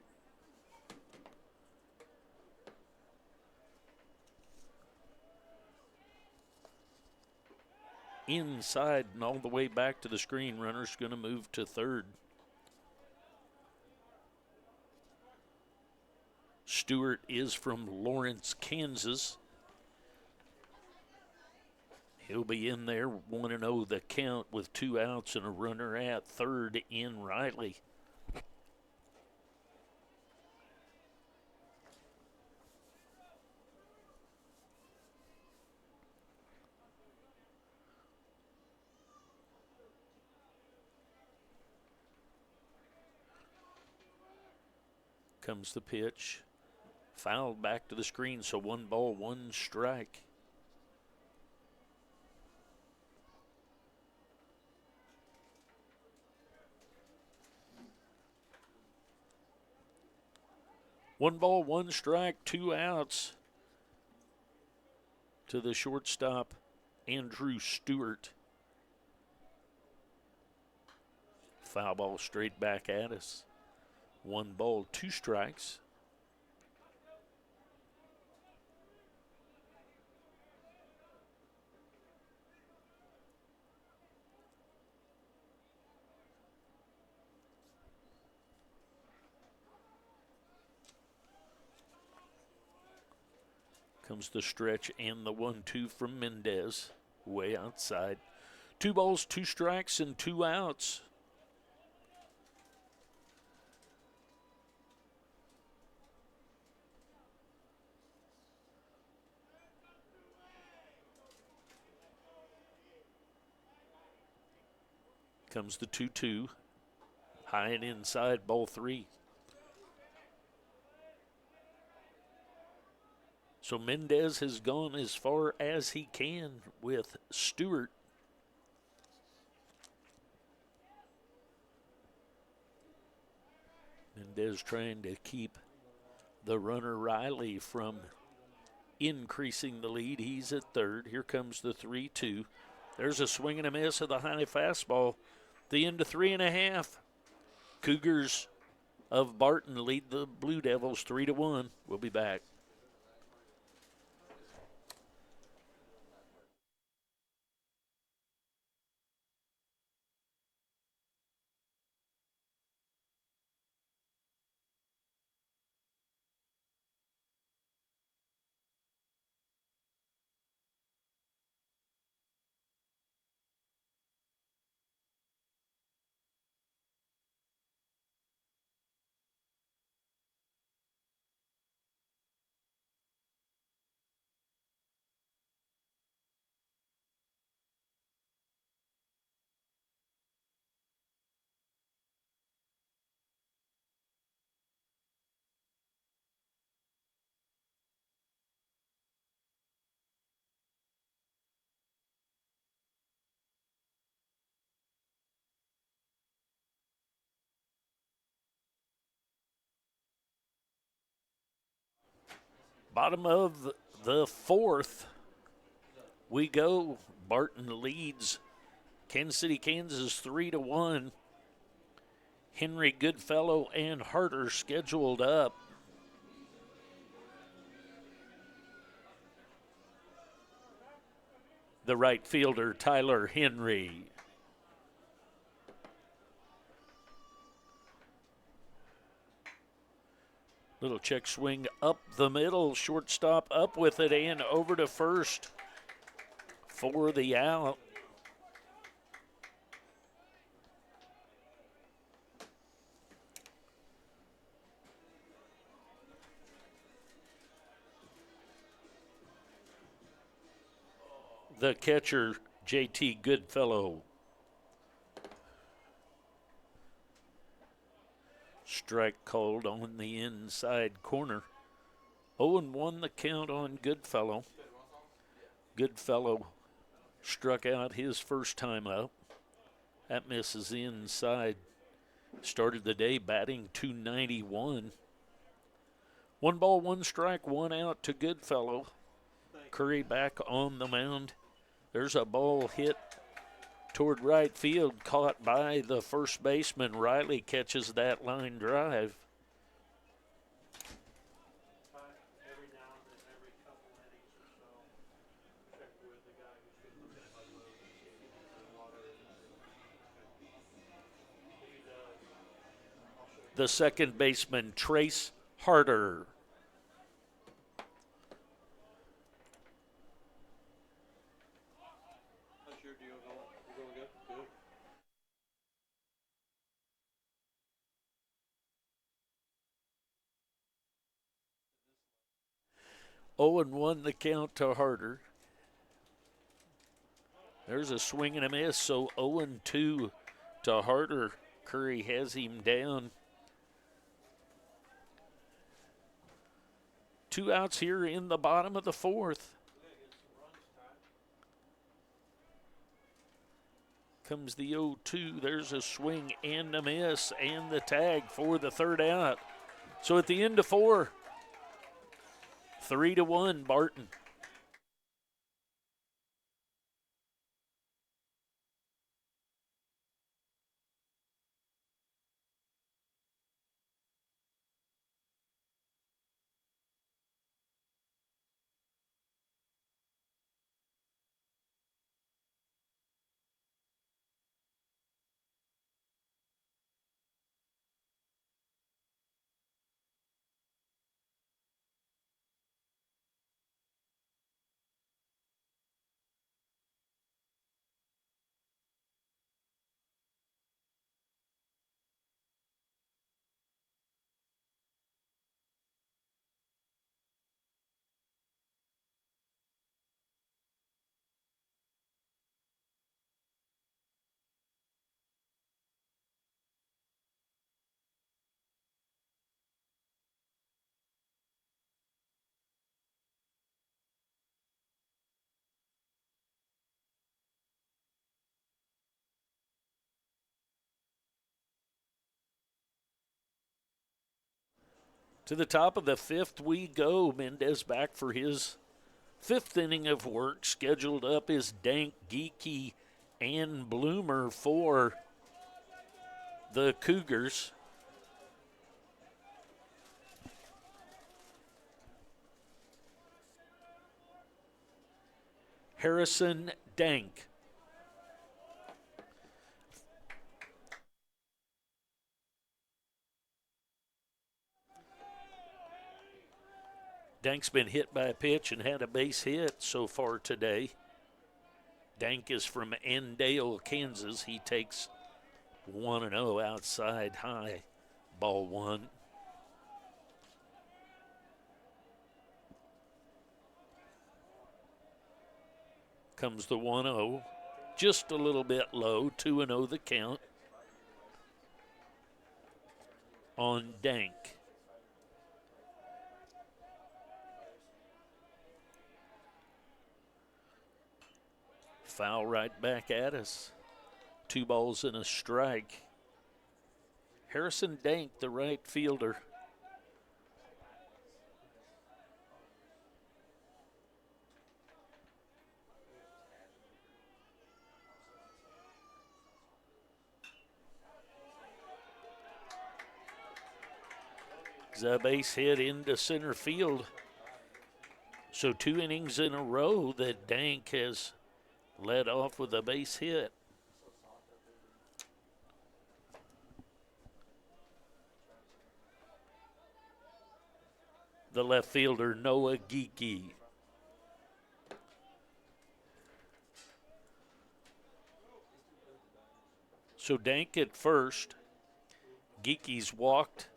S1: Inside and all the way back to the screen. Runner's going to move to third. Stewart is from Lawrence, Kansas. He'll be in there 1-0 the count with 2 outs and a runner at third in Riley. Comes the pitch. Fouled back to the screen, so 1 ball, 1 strike. One ball, 1 strike, 2 outs to the shortstop, Andrew Stewart. Foul ball straight back at us. 1 ball, 2 strikes. Comes the stretch and the 1-2 from Mendez, way outside. 2 balls, 2 strikes, and 2 outs. Comes the 2-2. High and inside, ball 3. So Mendez has gone as far as he can with Stewart. Mendez trying to keep the runner Riley from increasing the lead. He's at third. Here comes the 3-2. There's a swing and a miss of the high fastball. The end of 3.5. Cougars of Barton lead the Blue Devils 3-1. We'll be back. Bottom of the 4th, we go. Barton leads Kansas City, Kansas 3-1. Henry, Goodfellow, and Harder scheduled up. The right fielder, Tyler Henry. Little check swing up the middle. Shortstop up with it and over to first for the out. the catcher, JT Goodfellow. Strike called on the inside corner. 0-1 the count on Goodfellow. Goodfellow struck out his first time up. That misses inside. Started the day batting .291. 1 ball, 1 strike, 1 out to Goodfellow. Curry back on the mound. There's a ball hit toward right field, caught by the first baseman. Riley catches that line drive. The second baseman, Trace Harder.
S2: How's your deal going? You going good? Good.
S1: Oh, and 1 the count to Harder. There's a swing and a miss, so 0-2 to Harder. Curry has him down. 2 outs here in the bottom of the 4th. Comes the 0-2. There's a swing and a miss and the tag for the 3rd out. So at the end of 4, 3-1 Barton. To the top of the 5th we go. Mendez back for his 5th inning of work. Scheduled up is Dank, Geeky, and Bloomer for the Cougars. Harrison Dank. Dank's been hit by a pitch and had a base hit so far today. Dank is from Endale, Kansas. He takes 1-0 outside high. Ball 1. Comes the 1-0. Just a little bit low. 2-0 the count on Dank. Foul right back at us. 2 balls and a strike. Harrison Dank, the right fielder. The base hit into center field. So 2 innings in a row that Dank has led off with a base hit. The left fielder, Noah Geeky. So Dank at first. Geeky's walked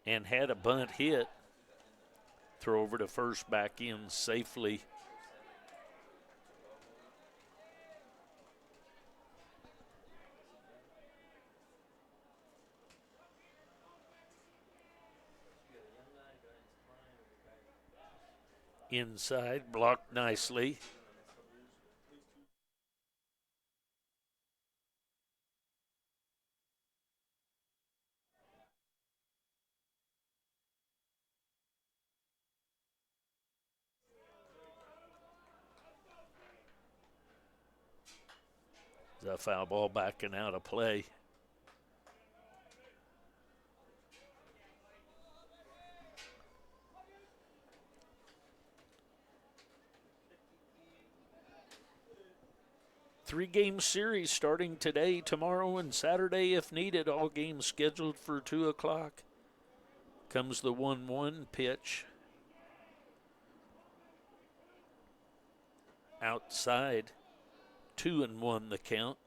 S1: and had a bunt hit. Throw over to first, back in safely Inside, blocked nicely. The foul ball backing out of play. Three-game series starting today, tomorrow, and Saturday if needed. All games scheduled for 2 o'clock. Comes the 1-1 pitch. Outside, 2-1 the count.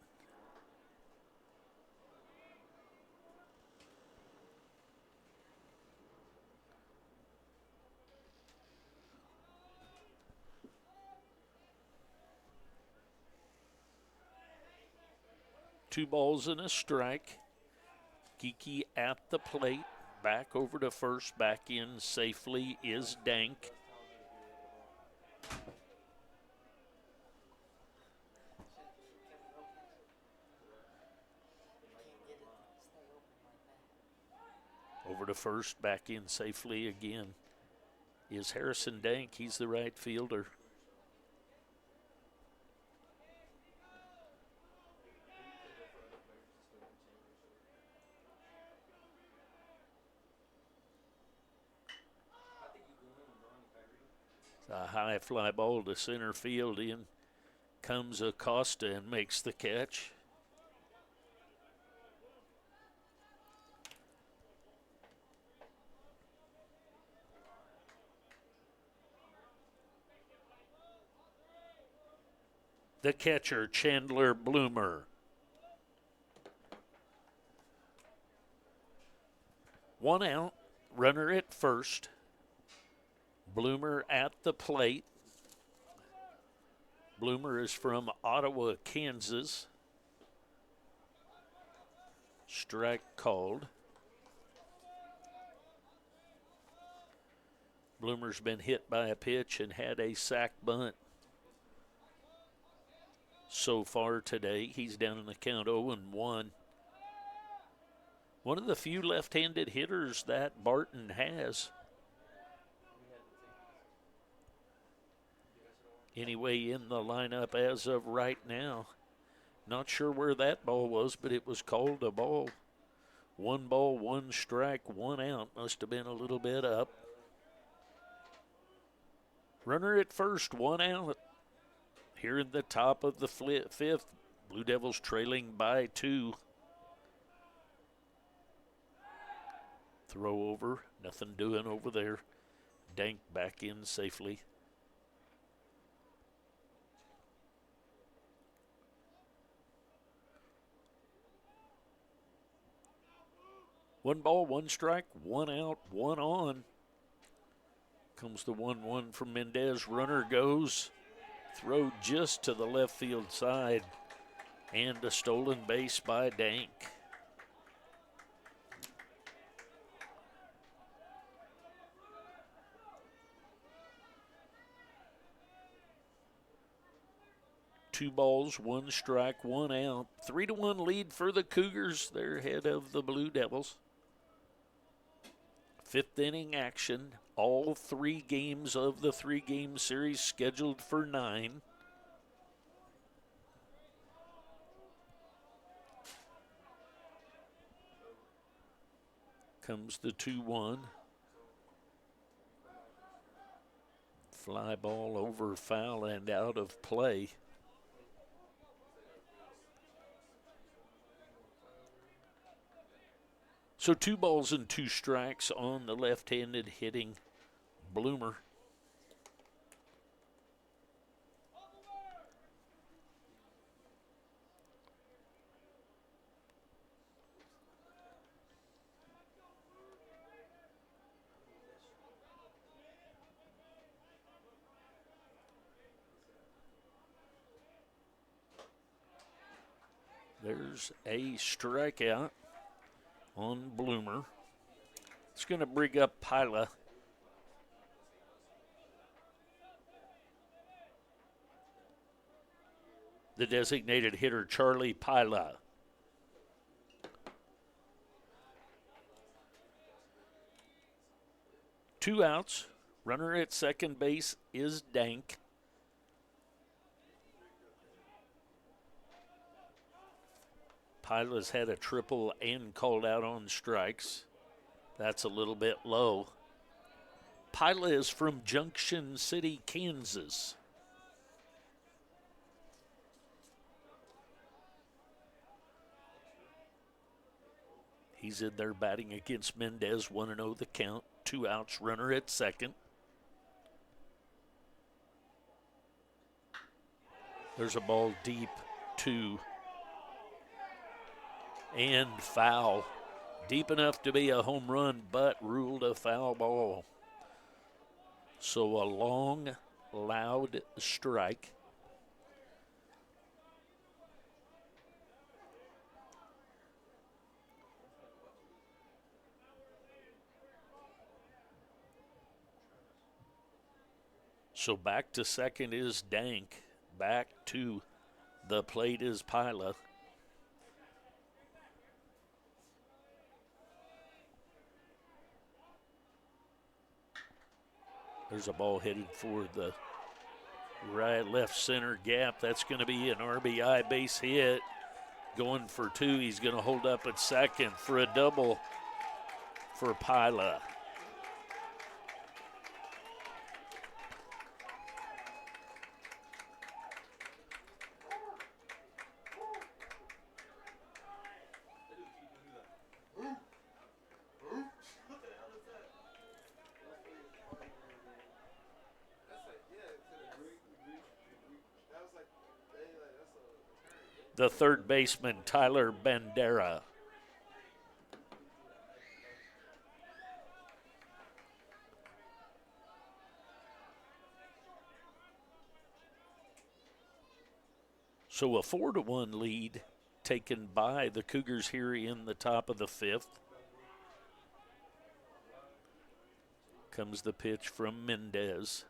S1: Two balls and a strike. Geeky at the plate. Back over to first. Back in safely is Dank. Over to first. Back in safely again is Harrison Dank. He's the right fielder. A high fly ball to center field. In comes Acosta and makes the catch. The catcher, Chandler Bloomer. One out, runner at first. Bloomer at the plate. Bloomer is from Ottawa, Kansas. Strike called. Bloomer's been hit by a pitch and had a sac bunt so far today. He's down in the count 0-1. One of the few left-handed hitters that Barton has. Anyway, in the lineup as of right now. Not sure where that ball was, but it was called a ball. 1 ball, 1 strike, 1 out. Must have been a little bit up. Runner at first, 1 out. Here in the top of the 5th. Blue Devils trailing by 2. Throw over, nothing doing over there. Dank back in safely. One ball, 1 strike, 1 out, 1 on. Comes the 1-1 from Mendez. Runner goes. Throw just to the left field side. And a stolen base by Dank. Two balls, 1 strike, 1 out. 3-1 lead for the Cougars. They're ahead of the Blue Devils. 5th inning action. All 3 games of the 3-game series scheduled for 9. Comes the 2-1. Fly ball over foul and out of play. So 2 balls and 2 strikes on the left-handed hitting Bloomer. There's a strikeout on Bloomer. It's going to bring up Pila. the designated hitter, Charlie Pila. Two outs. Runner at second base is Dank. Pila's had a triple and called out on strikes. That's a little bit low. Pila is from Junction City, Kansas. He's in there batting against Mendez, 1-0 the count. Two outs, runner at second. There's a ball deep, two, and foul. Deep enough to be a home run, but ruled a foul ball. So a long, loud strike. So back to second is Dank. Back to the plate is Pila. There's a ball headed for the right left center gap. That's going to be an RBI base hit. Going for two. He's going to hold up at second for a double for Pila. The third baseman, Tyler Bandera. So a 4-1 lead taken by the Cougars here in the top of the fifth. Comes the pitch from Mendez.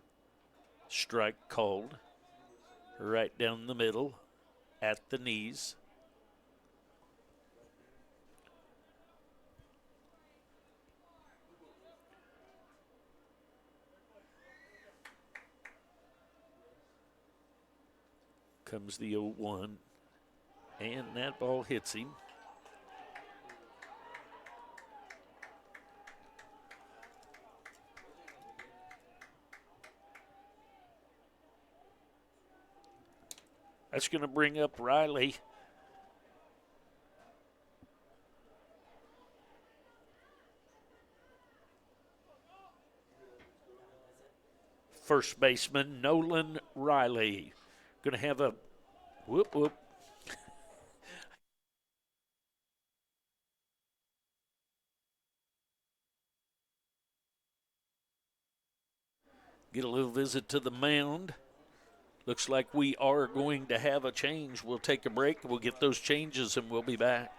S1: Strike called. Right down the middle at the knees. Comes the 0-1, and that ball hits him. That's going to bring up Riley. First baseman, Nolan Riley. Going to have a whoop. Get a little visit to the mound. Looks like we are going to have a change. We'll take a break. We'll get those changes and we'll be back.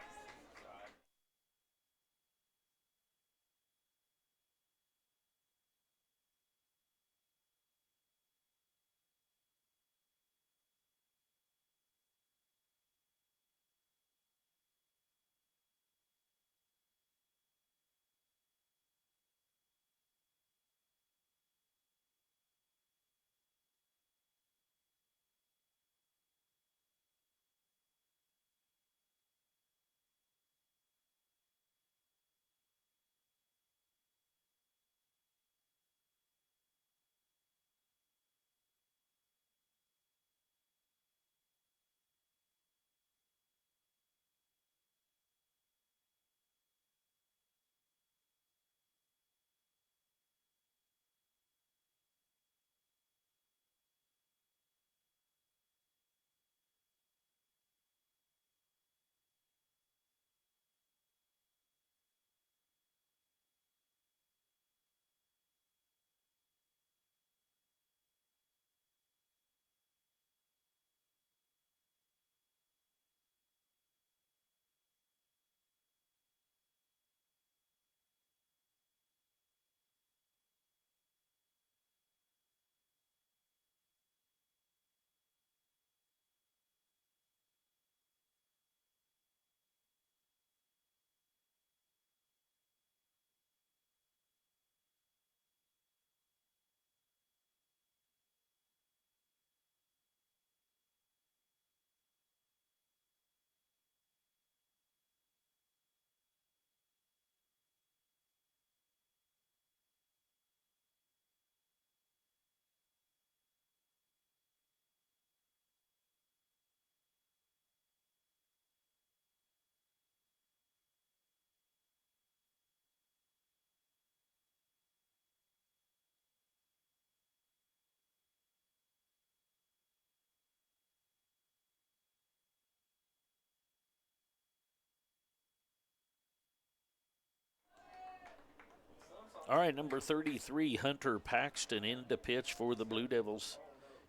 S1: All right, number 33, Hunter Paxton, in to pitch for the Blue Devils.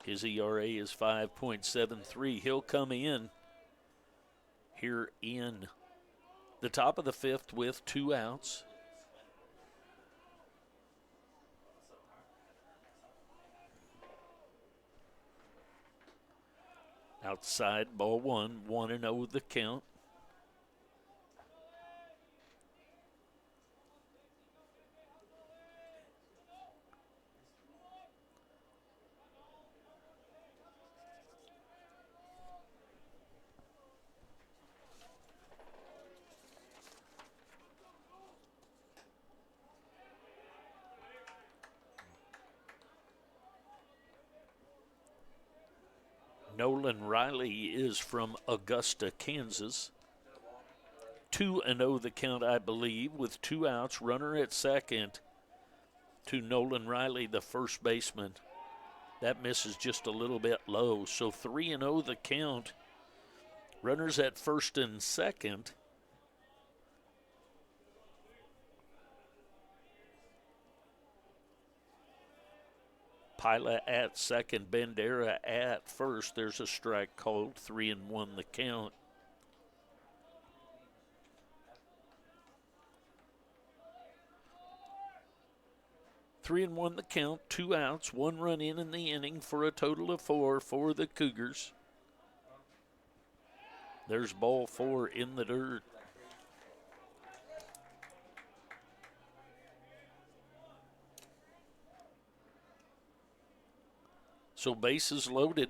S1: His ERA is 5.73. He'll come in here in the top of the fifth with 2 outs. Outside, ball 1, 1-0 the count. Nolan Riley is from Augusta, Kansas. 2-0 the count, I believe, with 2 outs. Runner at second to Nolan Riley, the first baseman. That misses just a little bit low. So 3-0 the count. Runners at first and second. Pila at second, Bandera at first. There's a strike called, 3-1 the count. Three and one the count, 2 outs, 1 run in the inning for a total of 4 for the Cougars. There's ball 4 in the dirt. So bases loaded.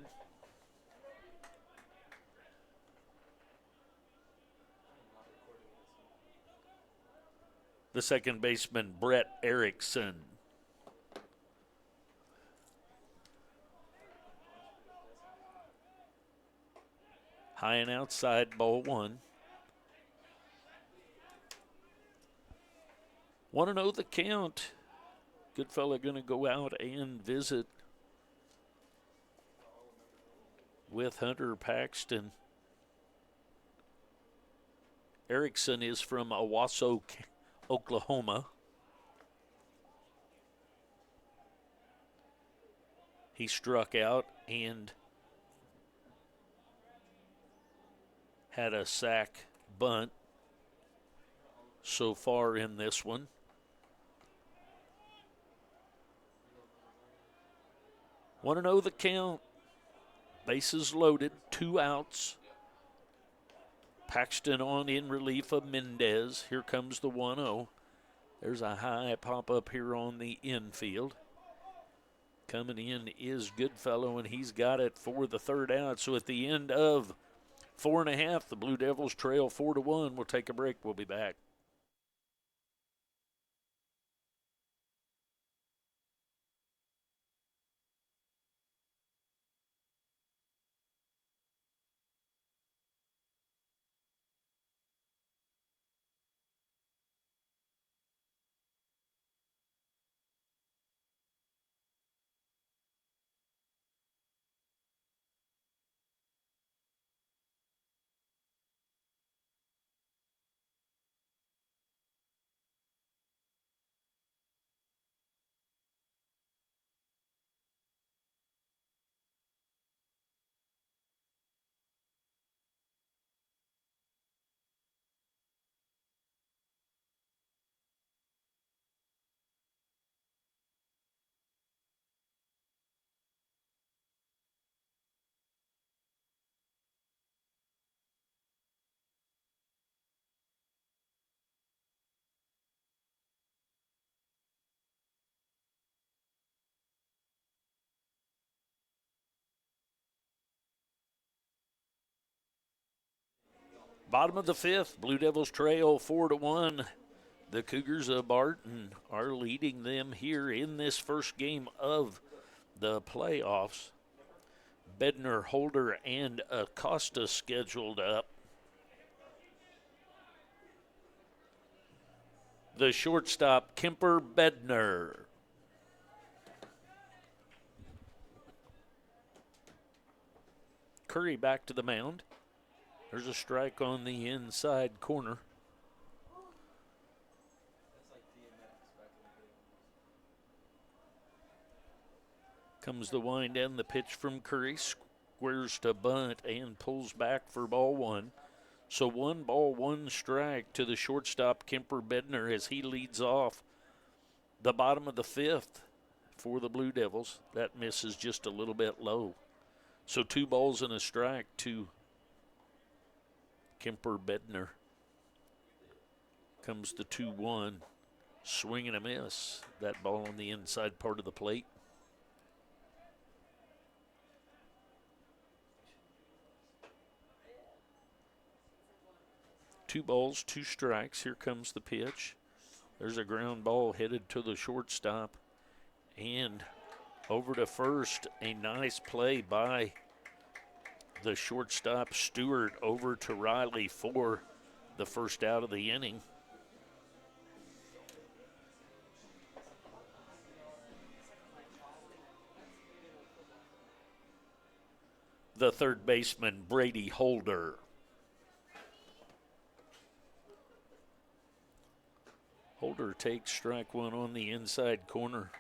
S1: The second baseman, Brett Erickson. High and outside, ball 1. 1-0 the count. Good fella going to go out and visit with Hunter Paxton. Erickson is from Owasso, Oklahoma. He struck out and had a sac bunt so far in this one. Want to know the count. Bases loaded, 2 outs. Paxton on in relief of Mendez. Here comes the 1-0. There's a high pop-up here on the infield. Coming in is Goodfellow, and he's got it for the 3rd out. So at the end of 4.5, the Blue Devils trail 4-1. We'll take a break. We'll be back. Bottom of the 5th, Blue Devils trail 4-1. The Cougars of Barton are leading them here in this first game of the playoffs. Bednar, Holder, and Acosta scheduled up. The shortstop, Kemper Bednar. Curry back to the mound. There's a strike on the inside corner. Comes the wind and the pitch from Curry. Squares to bunt and pulls back for ball one. So 1 ball, 1 strike to the shortstop, Kemper Bednar, as he leads off the bottom of the 5th for the Blue Devils. That misses just a little bit low. So 2 balls and a strike to Kemper Bednar. Comes the 2-1. Swing and a miss. That ball on the inside part of the plate. Two balls, 2 strikes. Here comes the pitch. There's a ground ball headed to the shortstop. And over to first. A nice play by the shortstop, Stewart, over to Riley for the first out of the inning. The third baseman, Brady Holder. Holder takes strike 1 on the inside corner.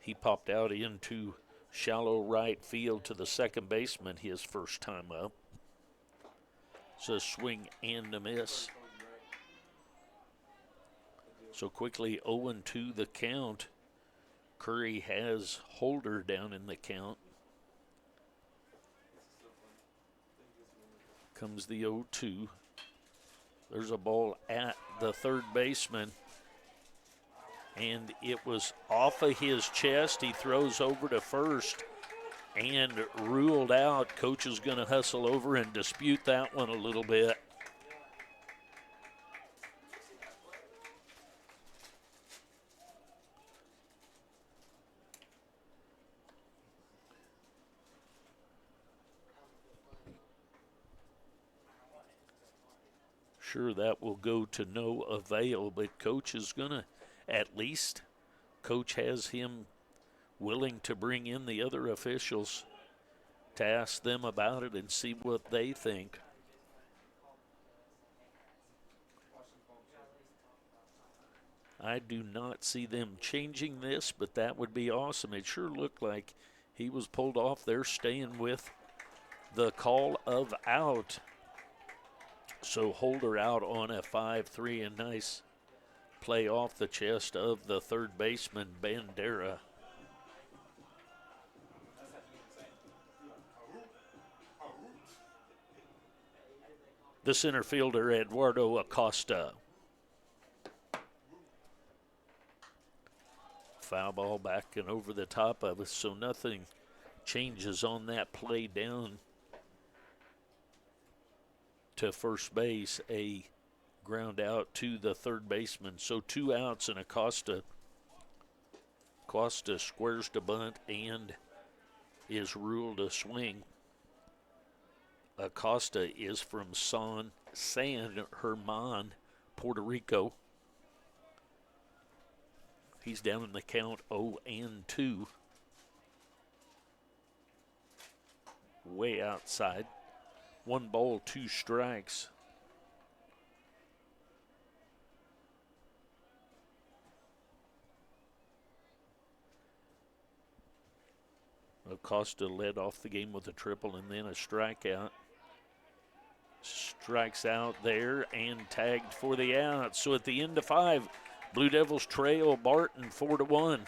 S1: He popped out into shallow right field to the second baseman his first time up. It's a swing and a miss. So quickly 0-2 the count. Curry has Holder down in the count. Comes the 0-2. There's a ball at the third baseman, and it was off of his chest. He throws over to first and ruled out. Coach is going to hustle over and dispute that one a little bit. Sure, that will go to no avail, but Coach is going to, at least, Coach has him willing to bring in the other officials to ask them about it and see what they think. I do not see them changing this, but that would be awesome. It sure looked like he was pulled off there, staying with the call of out. So Holder out on a 5-3, a nice play off the chest of the third baseman, Bandera. The center fielder, Eduardo Acosta. Foul ball back and over the top of us, so nothing changes on that play down to first base. A ground out to the third baseman. So 2 outs, and Acosta squares to bunt and is ruled a swing. Acosta is from San German, Puerto Rico. He's down in the count 0-2. Way outside. 1 ball, 2 strikes. Acosta led off the game with a triple and then a strikeout. Strikes out there and tagged for the out. So at the end of 5, Blue Devils trail Barton 4-1.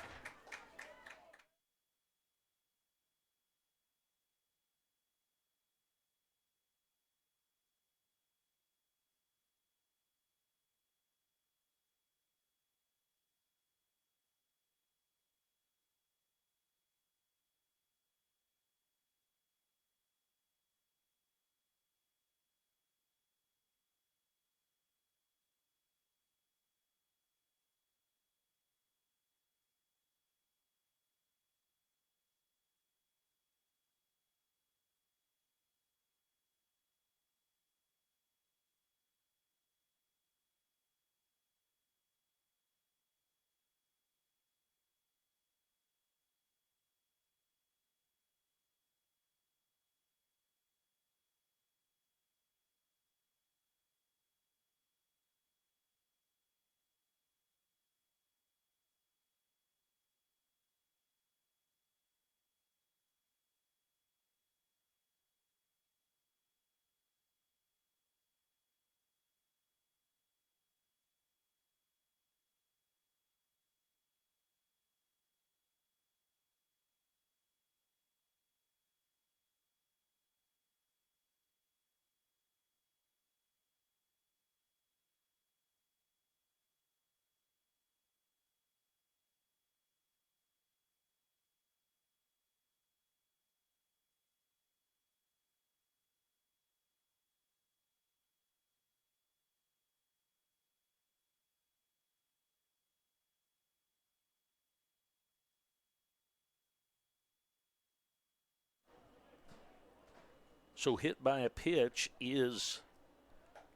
S1: So hit by a pitch is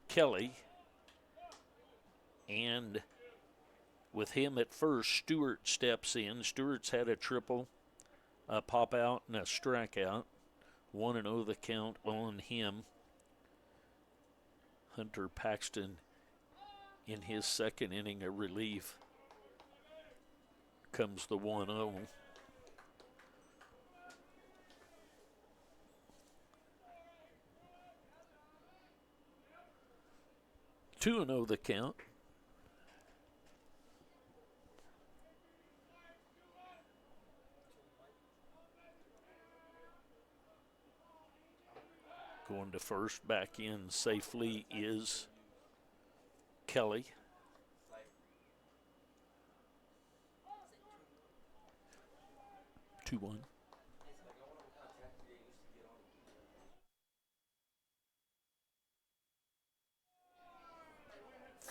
S1: Kelly. And with him at first, Stewart steps in. Stewart's had a triple, a pop out, and a strikeout. 1-0 the count on him. Hunter Paxton in his second inning of relief. Comes the 1-0. 2-0 the count. Going to first, back in safely is Kelly. Two one.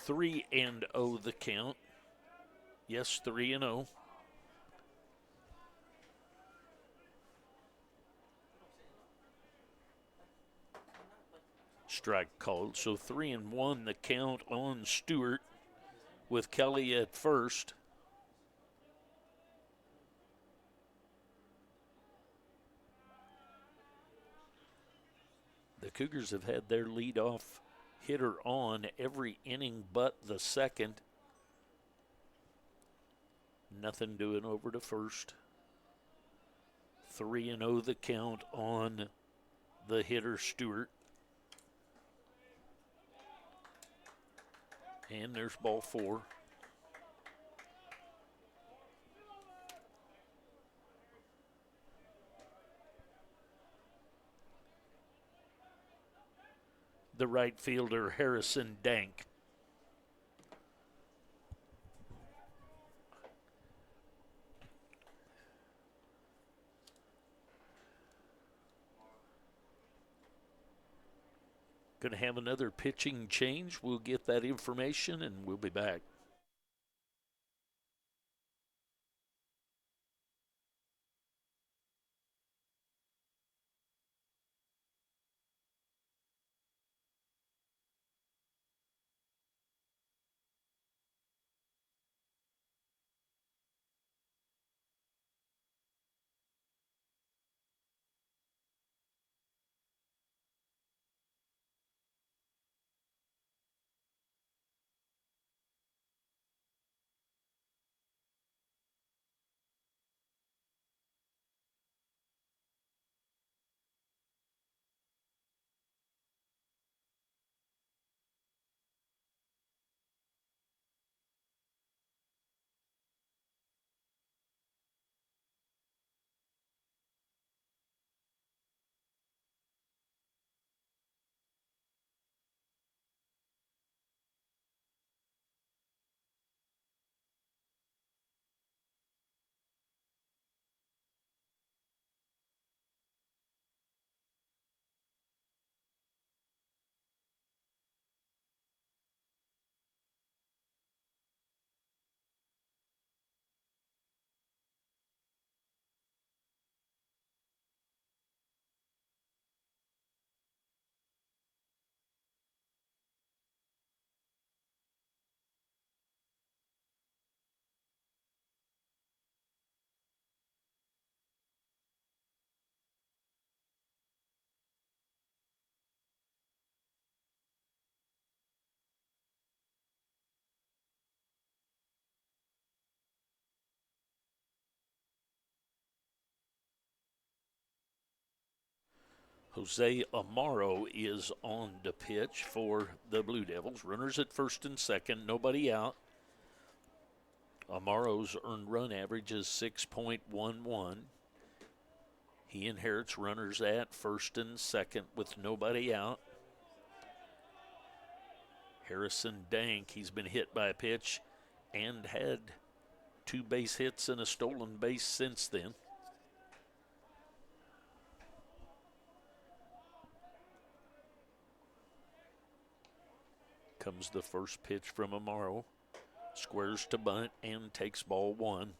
S1: 3-0 the count. Yes, 3-0. Strike called. So 3-1 the count on Stewart with Kelly at first. The Cougars have had their leadoff hitter on every inning but the second. Nothing doing over to first. 3-0 the count on the hitter Stewart. And there's ball four. The right fielder, Harrison Dank. Going to have another pitching change. We'll get that information and we'll be back. Jose Amaro is on the pitch for the Blue Devils. Runners at first and second, nobody out. Amaro's earned run average is 6.11. He inherits runners at first and second with nobody out. Harrison Dank, he's been hit by a pitch and had 2 base hits and a stolen base since then. Comes the first pitch from Amaro. Squares to bunt and takes ball one.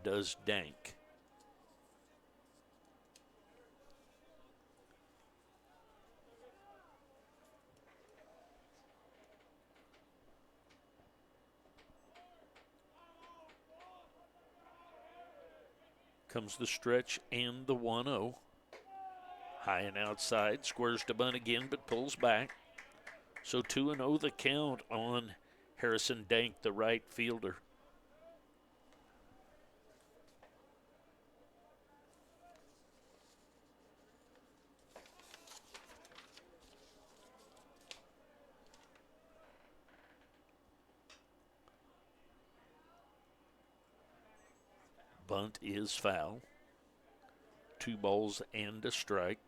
S1: Does Dank. Comes the stretch and the 1-0. High and outside, squares to bunt again, but pulls back. So 2-0 the count on Harrison Dank, the right fielder. Bunt is foul. 2 balls and a strike.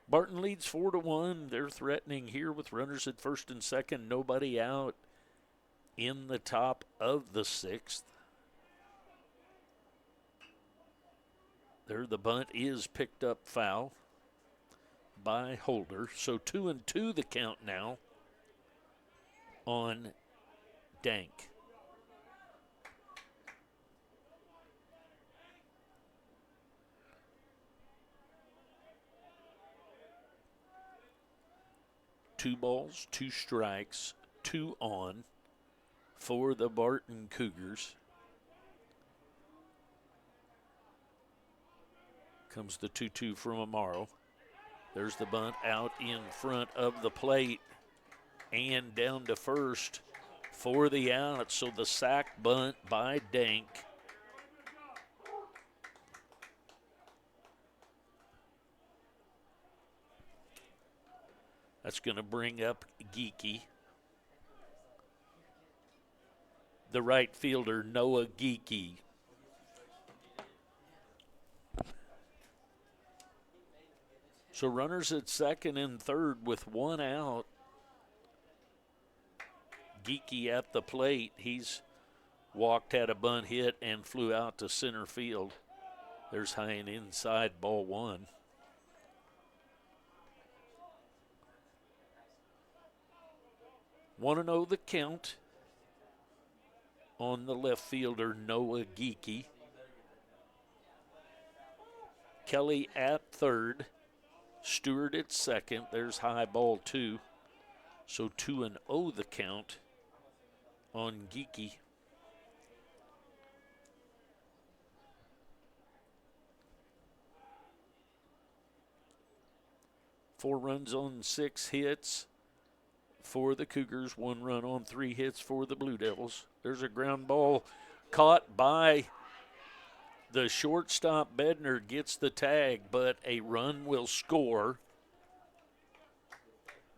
S1: Barton leads 4-1. They're threatening here with runners at first and second. Nobody out in the top of the 6th. There, the bunt is picked up foul by Holder. So 2-2 the count now on Dank. Two balls, 2 strikes, 2 on for the Barton Cougars. Comes the 2-2 from Amaro. There's the bunt out in front of the plate and down to first for the out. So the sac bunt by Dank. That's going to bring up Geeky. The right fielder, Noah Geeky. So runners at second and third with 1 out. Geeky at the plate. He's walked, had a bunt hit, and flew out to center field. There's high and inside, ball 1. Want to know the count on the left fielder, Noah Geeky. Kelly at third. Stewart at second. There's high, ball 2. So 2-0 the count on Geeky. Four runs on 6 hits for the Cougars. 1 run on 3 hits for the Blue Devils. There's a ground ball caught by the shortstop. Bednar gets the tag, but a run will score.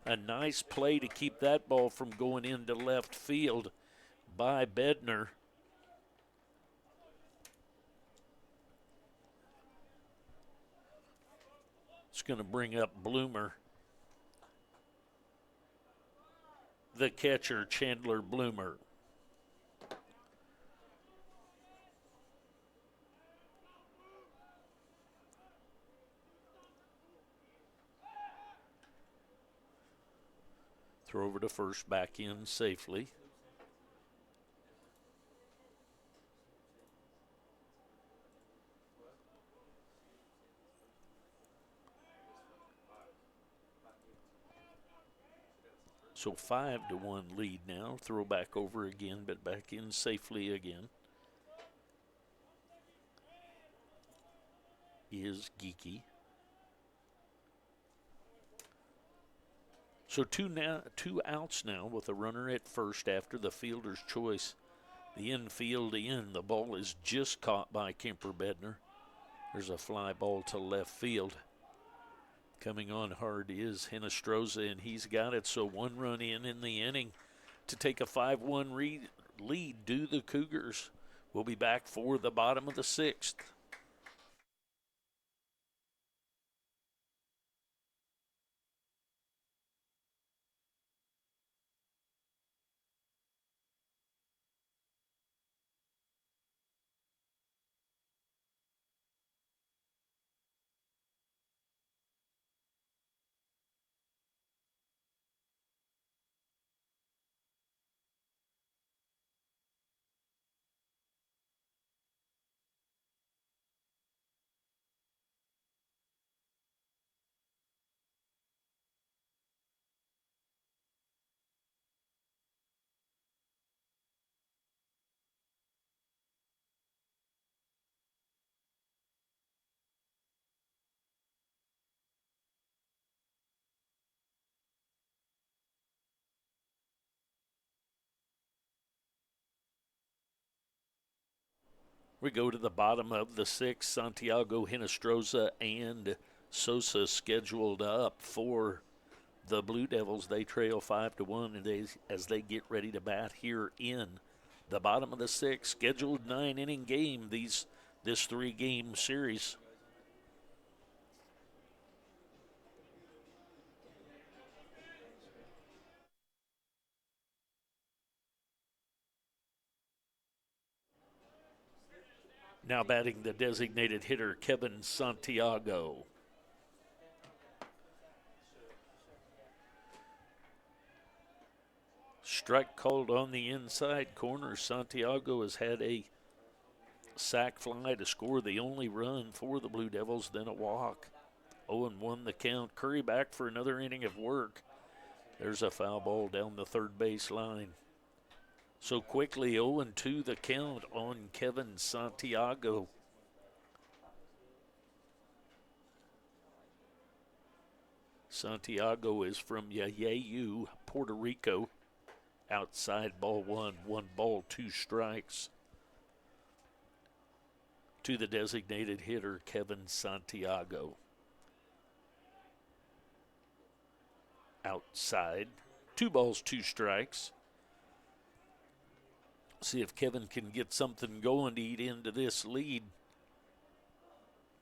S1: A nice play to keep that ball from going into left field by Bednar. It's going to bring up Bloomer. The catcher, Chandler Bloomer. Throw over to first, back in safely. So 5-1 lead now. Throw back over again, but back in safely again is Geeky. So two outs now with a runner at first after the fielder's choice. The infield in. The ball is just caught by Kemper Bednar. There's a fly ball to left field. Coming on hard is Hinestroza, and he's got it. So 1 run in the inning to take a 5-1 lead. Do the Cougars. We'll be back for the bottom of the 6th. We go to the bottom of the sixth. Santiago, Hinestrosa, and Sosa scheduled up for the Blue Devils. They trail 5-1 as they get ready to bat here in the bottom of the sixth. Scheduled 9-inning game. This 3-game series. Now batting the designated hitter, Kevin Santiago. Strike called on the inside corner. Santiago has had a sac fly to score the only run for the Blue Devils, then a walk. 0-1 the count. Curry back for another inning of work. There's a foul ball down the third base line. So quickly 0-2 the count on Kevin Santiago. Santiago is from Yayayu, Puerto Rico. Outside ball 1 ball, 2 strikes. To the designated hitter, Kevin Santiago. Outside, 2 balls, 2 strikes. See if Kevin can get something going to eat into this lead.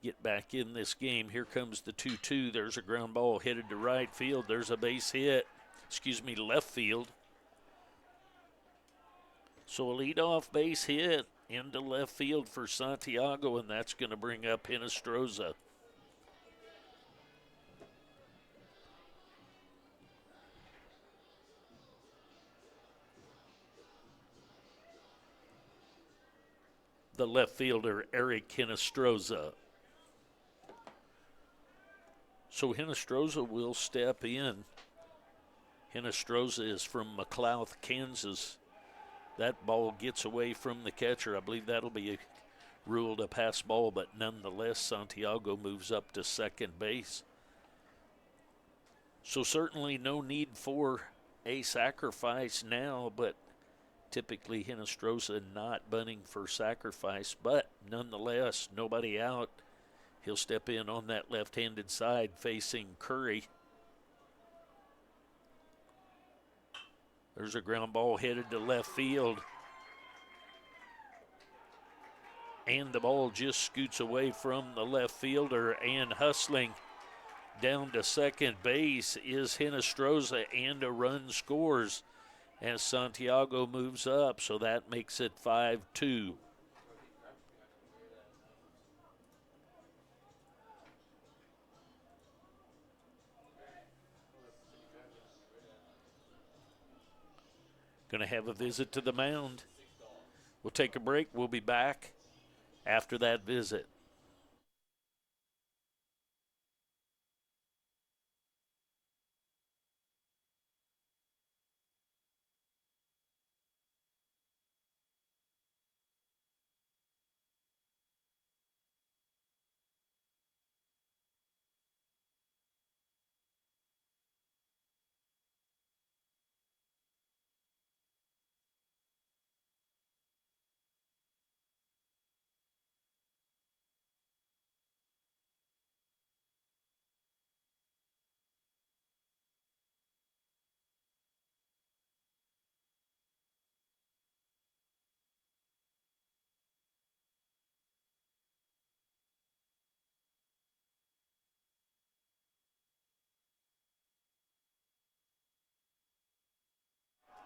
S1: Get back in this game. Here comes the 2-2. There's a ground ball headed to right field. There's a base hit. Left field. So a leadoff base hit into left field for Santiago, and that's going to bring up Hinestrosa. The left fielder, Eric Hinestrosa. So Hinestrosa will step in. Hinestrosa is from McLouth, Kansas. That ball gets away from the catcher. I believe that'll be ruled a pass ball, but nonetheless, Santiago moves up to second base. So certainly no need for a sacrifice now, but typically Hinestrosa not bunting for sacrifice, but nonetheless, nobody out. He'll step in on that left-handed side facing Curry. There's a ground ball headed to left field. And the ball just scoots away from the left fielder, and hustling down to second base is Hinestrosa, and a run scores as Santiago moves up, so that makes it 5-2. Going to have a visit to the mound. We'll take a break. We'll be back after that visit.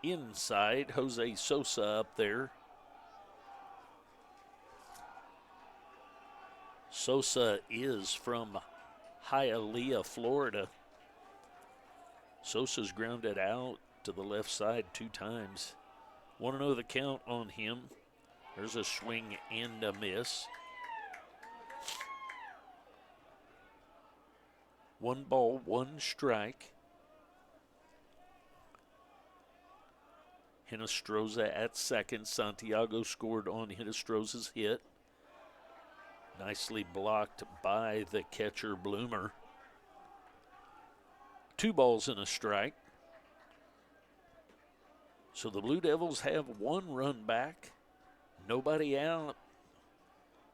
S1: Inside, Jose Sosa up there. Sosa is from Hialeah, Florida. Sosa's grounded out to the left side 2 times. 1-0 the count on him. There's a swing and a miss. 1 ball, 1 strike. Hinestrosa at second. Santiago scored on Hinestrosa's hit. Nicely blocked by the catcher, Bloomer. 2 balls and a strike. So the Blue Devils have 1 run back. Nobody out.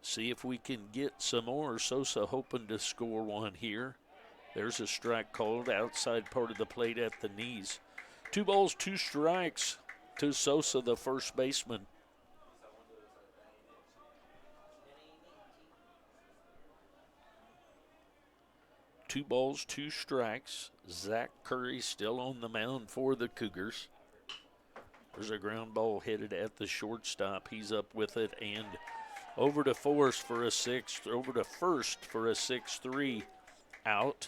S1: See if we can get some more. Sosa hoping to score one here. There's a strike called outside part of the plate at the knees. 2 balls, 2 strikes to Sosa, the first baseman. Two balls, 2 strikes. Zach Curry still on the mound for the Cougars. There's a ground ball headed at the shortstop. He's up with it and over to first for a 6-3 out.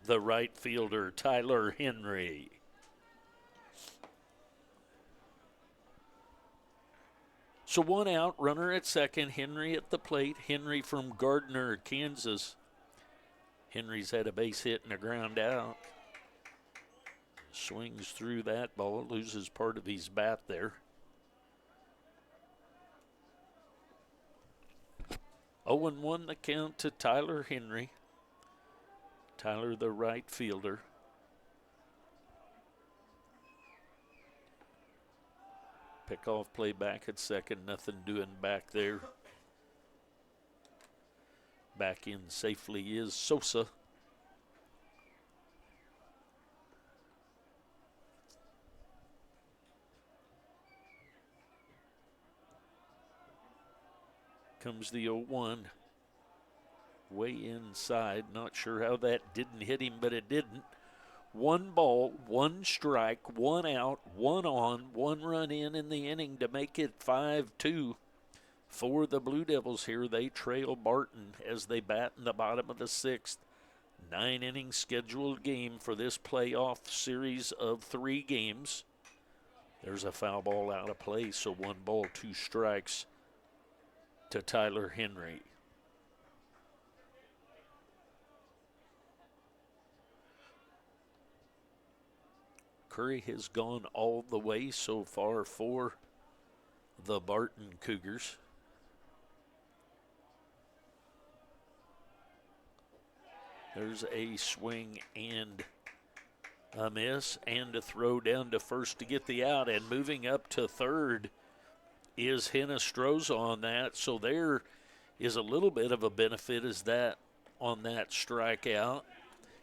S1: The right fielder, Tyler Henry. So 1 out, runner at second, Henry at the plate. Henry from Gardner, Kansas. Henry's had a base hit and a ground out. Swings through that ball, loses part of his bat there. 0-1 the count to Tyler Henry. Tyler, the right fielder. Pickoff play back at second, nothing doing back there. Back in safely is Sosa. Comes the 0-1. Way inside. Not sure how that didn't hit him, but it didn't. 1 ball, 1 strike, 1 out, 1 on, 1 run in the inning to make it 5-2 for the Blue Devils here. They trail Barton as they bat in the bottom of the 6th. 9-inning scheduled game for this playoff series of 3 games. There's a foul ball out of play, so 1 ball, 2 strikes to Tyler Henry. Curry has gone all the way so far for the Barton Cougars. There's a swing and a miss and a throw down to first to get the out, and moving up to third is Hinestroza on that. So there is a little bit of a benefit as that on that strikeout.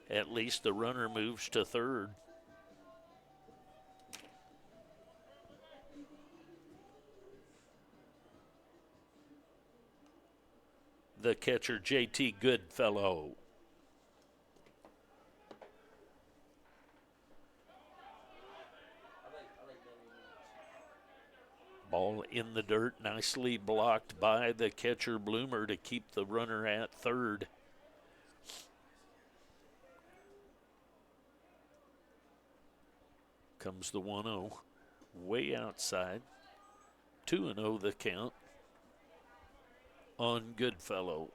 S1: At least the runner moves to third. The catcher, JT Goodfellow. Ball in the dirt, nicely blocked by the catcher, Bloomer, to keep the runner at third. Comes the 1-0, way outside. 2-0 the count on Goodfellow.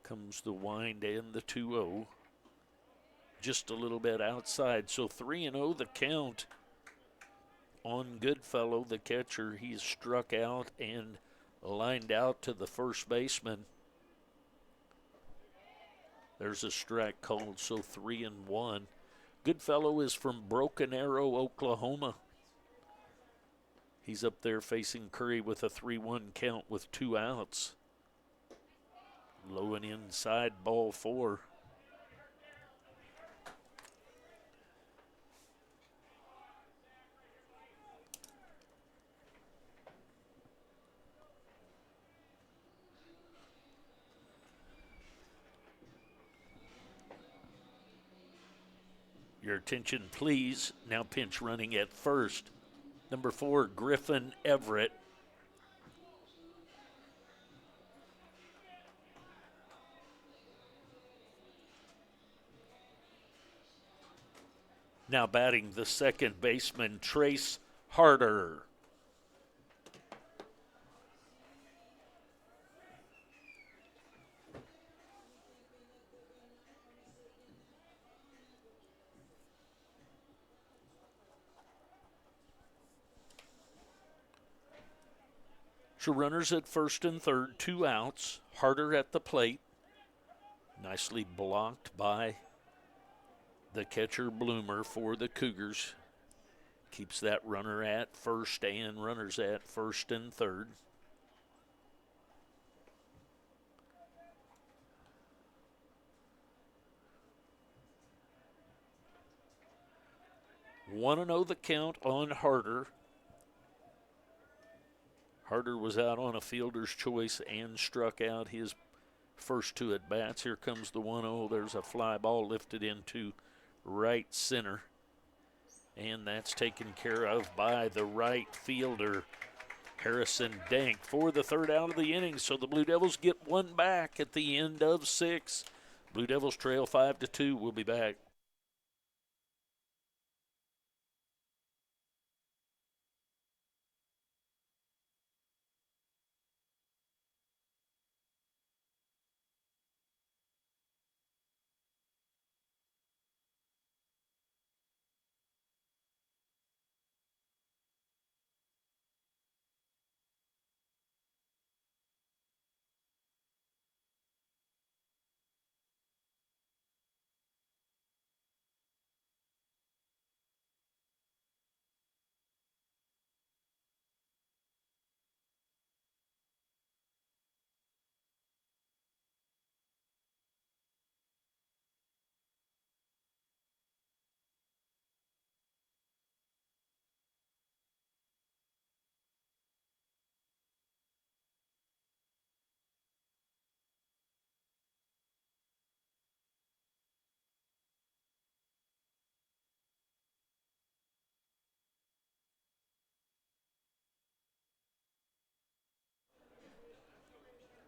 S1: Comes the wind and the 2-0. Just a little bit outside, so 3-0 the count on Goodfellow, the catcher. He's struck out and lined out to the first baseman. There's a strike called, so 3-1. Goodfellow is from Broken Arrow, Oklahoma. He's up there facing Curry with a 3-1 count with 2 outs. Low and inside, ball 4. Your attention, please. Now pinch running at first. Number 4, Griffin Everett. Now batting the second baseman, Trace Harder. So runners at first and third, 2 outs. Harder at the plate. Nicely blocked by the catcher Bloomer for the Cougars. Keeps that runner at first and runners at first and third. Want to know the count on Harder. Harder was out on a fielder's choice and struck out his first 2 at bats. Here comes the 1-0. There's a fly ball lifted into right center. And that's taken care of by the right fielder, Harrison Dank, for the 3rd out of the inning. So the Blue Devils get 1 back at the end of 6. Blue Devils trail 5-2. We'll be back.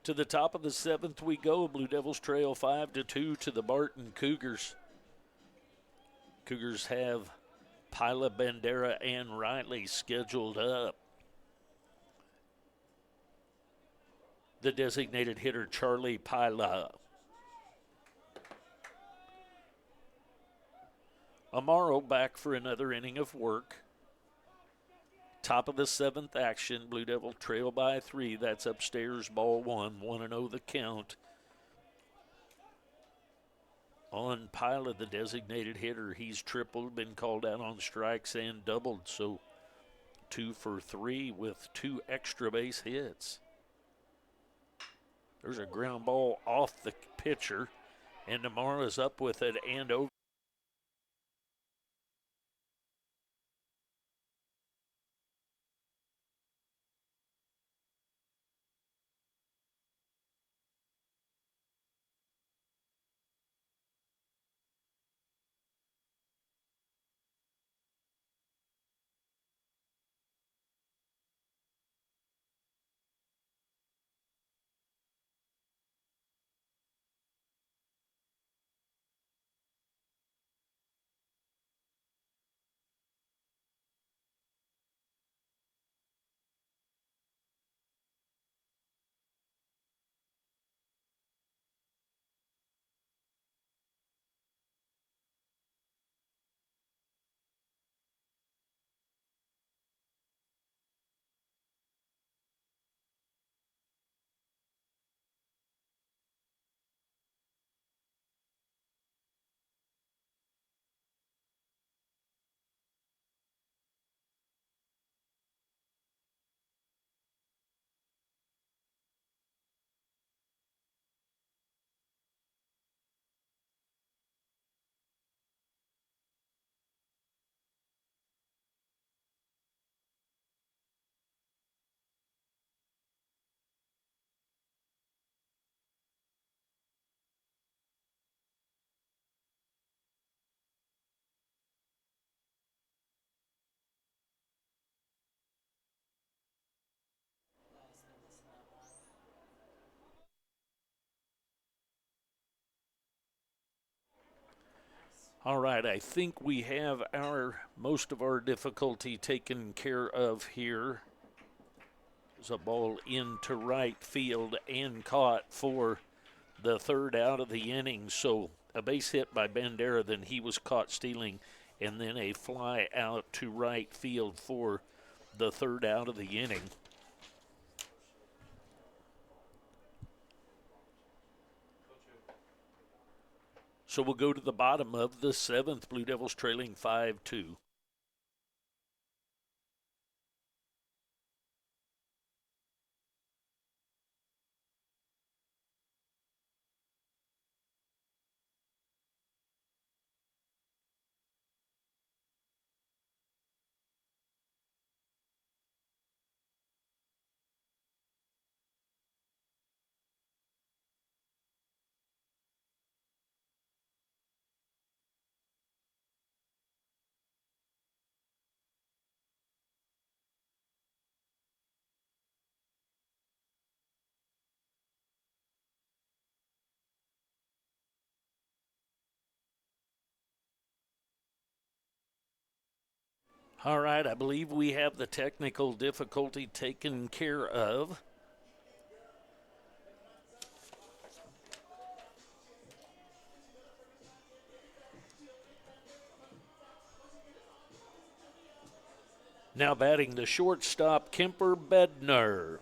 S1: To the top of the 7th we go. Blue Devils trail 5-2 to the Barton Cougars. Cougars have Pila, Bandera, and Riley scheduled up. The designated hitter, Charlie Pila. Amaro back for another inning of work. Top of the 7th action. Blue Devil trail by 3. That's upstairs, ball 1. 1-0 the count. On Pila, the designated hitter, he's tripled, been called out on strikes and doubled. So 2 for 3 with 2 extra base hits. There's a ground ball off the pitcher, and Amara's up with it and over. All right, I think we have most of our difficulty taken care of here. There's a ball into right field and caught for the 3rd out of the inning. So a base hit by Bandera, then he was caught stealing, and then a fly out to right field for the 3rd out of the inning. So we'll go to the bottom of the seventh. Blue Devils trailing 5-2. All right, I believe we have the technical difficulty taken care of. Now batting the shortstop, Kemper Bednar.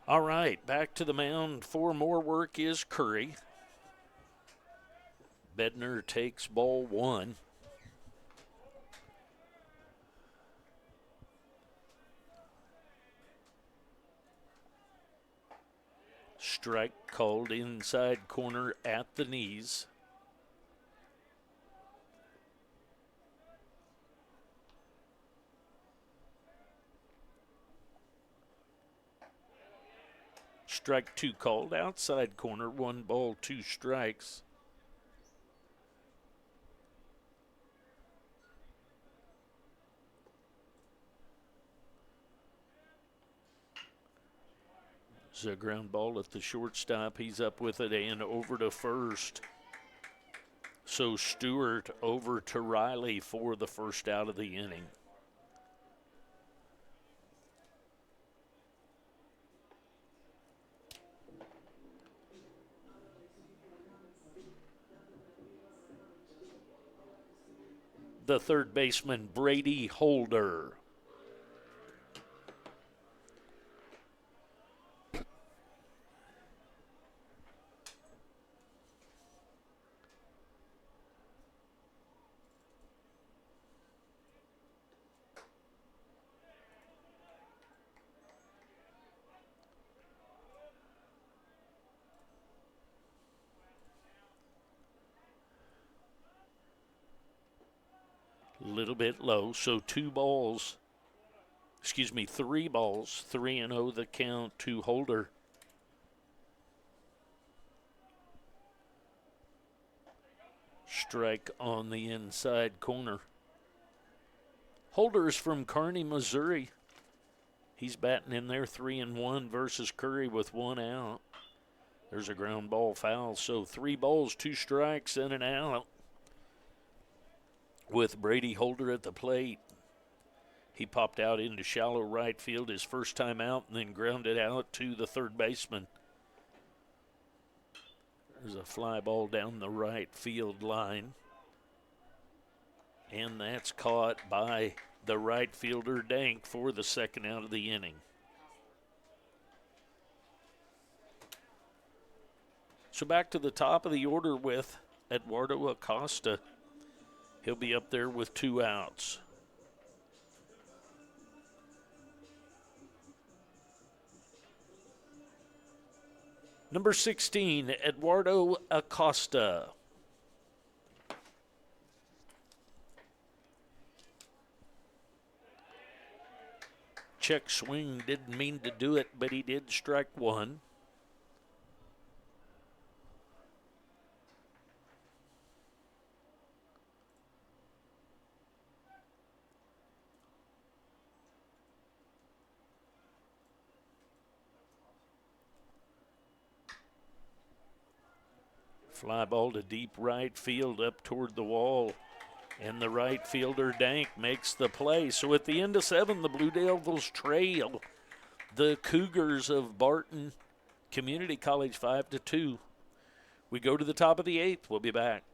S1: All right, back to the mound for more work is Curry. Bednar takes ball one. Strike called inside corner at the knees. Strike two called outside corner, 1 ball, 2 strikes. It's a ground ball at the shortstop. He's up with it and over to first. So Stewart over to Riley for the first out of the inning. The third baseman, Brady Holder. A little bit low, so 3 balls, 3-0 the count to Holder. Strike on the inside corner. Holder's from Kearney, Missouri. He's batting in there 3-1 versus Curry with 1 out. There's a ground ball foul, so 3 balls, 2 strikes, and an out. With Brady Holder at the plate. He popped out into shallow right field his first time out and then grounded out to the third baseman. There's a fly ball down the right field line. And that's caught by the right fielder, Dank, for the second out of the inning. So back to the top of the order with Eduardo Acosta. He'll be up there with 2 outs. Number 16, Eduardo Acosta. Check swing, didn't mean to do it, but he did strike 1. Fly ball to deep right field up toward the wall. And the right fielder, Dank, makes the play. So at the end of 7, the Blue Devils trail the Cougars of Barton Community College 5-2. We go to the top of the 8th. We'll be back.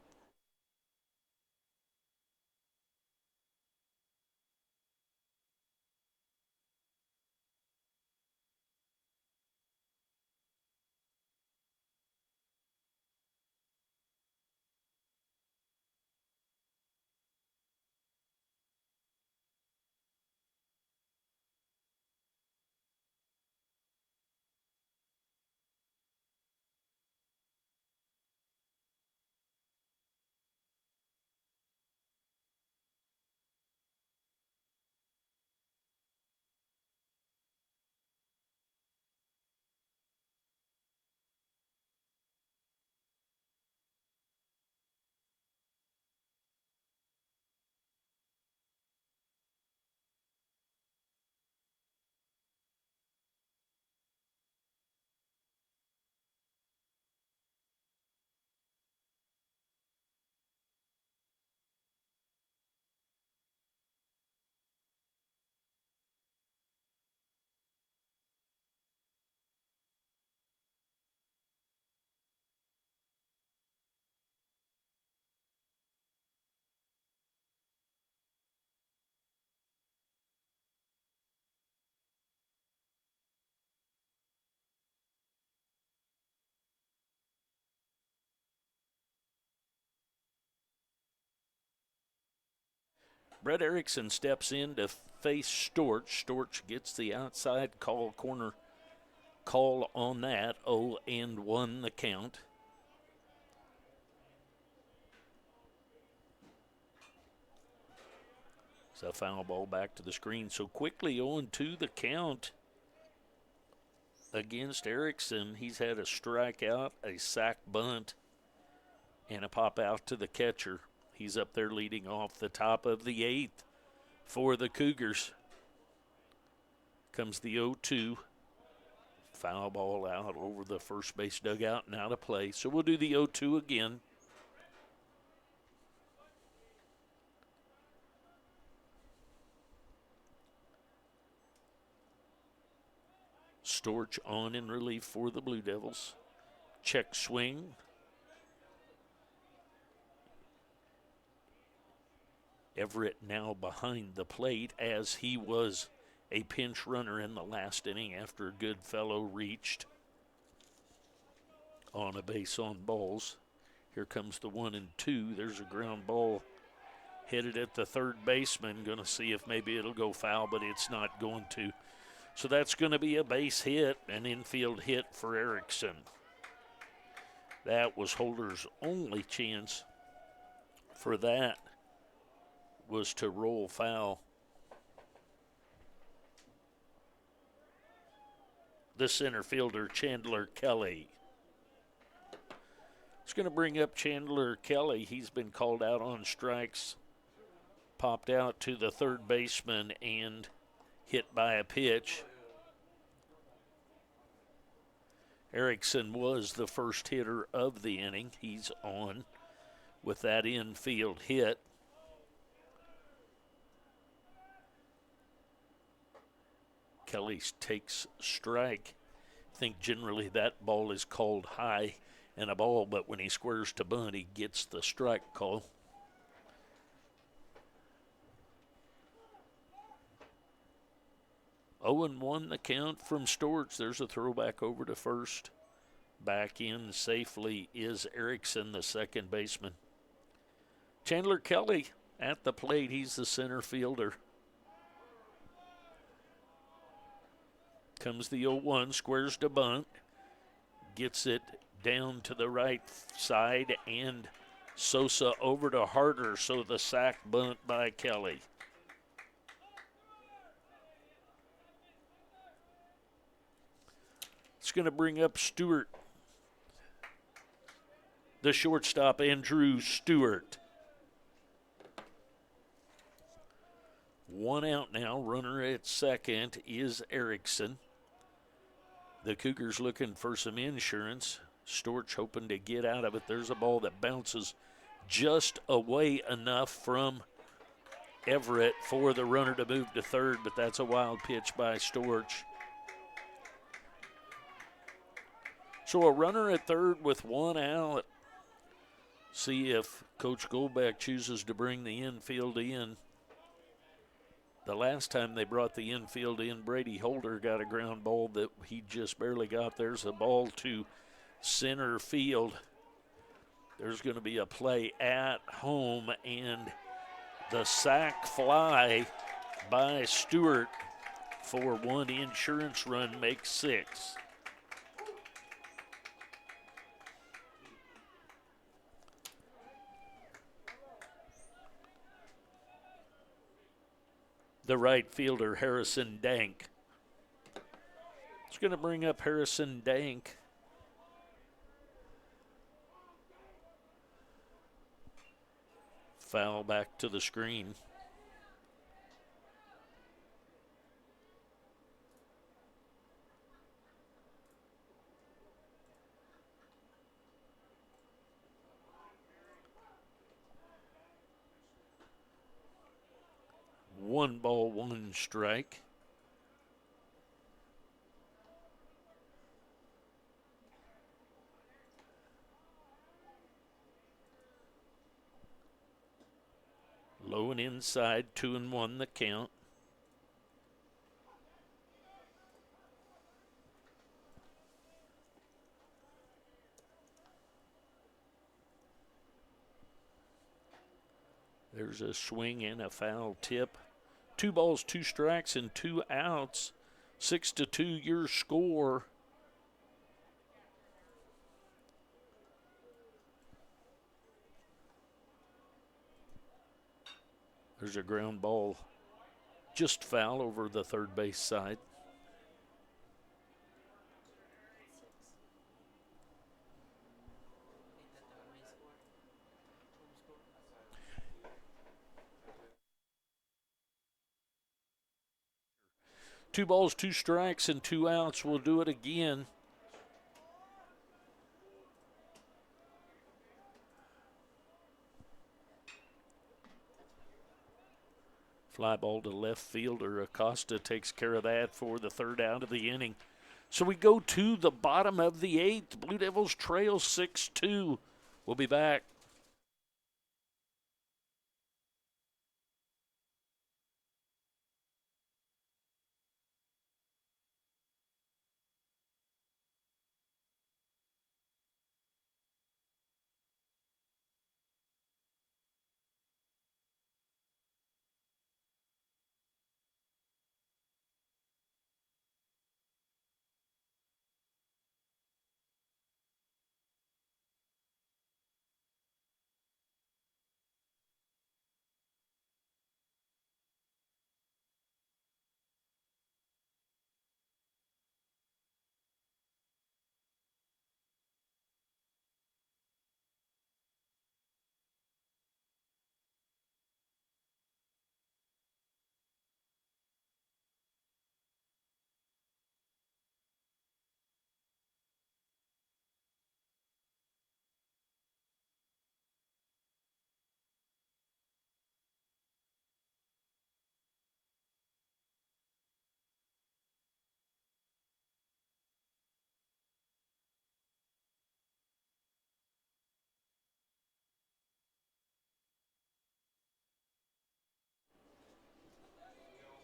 S1: Brett Erickson steps in to face Storch. Storch gets the outside corner call on that. 0-1 the count. So foul ball back to the screen. So quickly 0-2 the count against Erickson. He's had a strikeout, a sac bunt, and a pop out to the catcher. He's up there leading off the top of the 8th for the Cougars. Comes the 0-2. Foul ball out over the first base dugout and out of play. So we'll do the 0-2 again. Storch on in relief for the Blue Devils. Check swing. Everett now behind the plate as he was a pinch runner in the last inning after Goodfellow reached on a base on balls. Here comes the 1-2. There's a ground ball headed at the third baseman. Going to see if maybe it'll go foul, but it's not going to. So that's going to be a base hit, an infield hit for Erickson. That was Holder's only chance for that, was to roll foul. The center fielder, Chandler Kelly. It's going to bring up Chandler Kelly. He's been called out on strikes, popped out to the third baseman, and hit by a pitch. Erickson was the first hitter of the inning. He's on with that infield hit. Kelly takes strike. I think generally that ball is called high and a ball, but when he squares to bunt, he gets the strike call. Oh and 1 the count from Storch. There's a throwback over to first. Back in safely is Erickson, the second baseman. Chandler Kelly at the plate. He's the center fielder. Comes the 0-1, squares to bunt. Gets it down to the right side, and Sosa over to Harder, so the sac bunt by Kelly. It's going to bring up Stewart, the shortstop, Andrew Stewart. One out now. Runner at second is Erickson. The Cougars looking for some insurance. Storch hoping to get out of it. There's a ball that bounces just away enough from Everett for the runner to move to third, but that's a wild pitch by Storch. So a runner at third with one out. See if Coach Goldbeck chooses to bring the infield in. The last time they brought the infield in, Brady Holder got a ground ball that he just barely got. There's a ball to center field. There's going to be a play at home, and the sac fly by Stewart for one insurance run makes 6. The right fielder, Harrison Dank. It's going to bring up Harrison Dank. Foul back to the screen. One ball, one strike. Low and inside, 2-1 the count. There's a swing and a foul tip. 2 balls, 2 strikes, and 2 outs. 6-2 your score. There's a ground ball just foul over the third base side. Two balls, 2 strikes, and 2 outs. We'll do it again. Fly ball to left fielder. Acosta takes care of that for the third out of the inning. So we go to the bottom of the 8th. Blue Devils trail 6-2. We'll be back.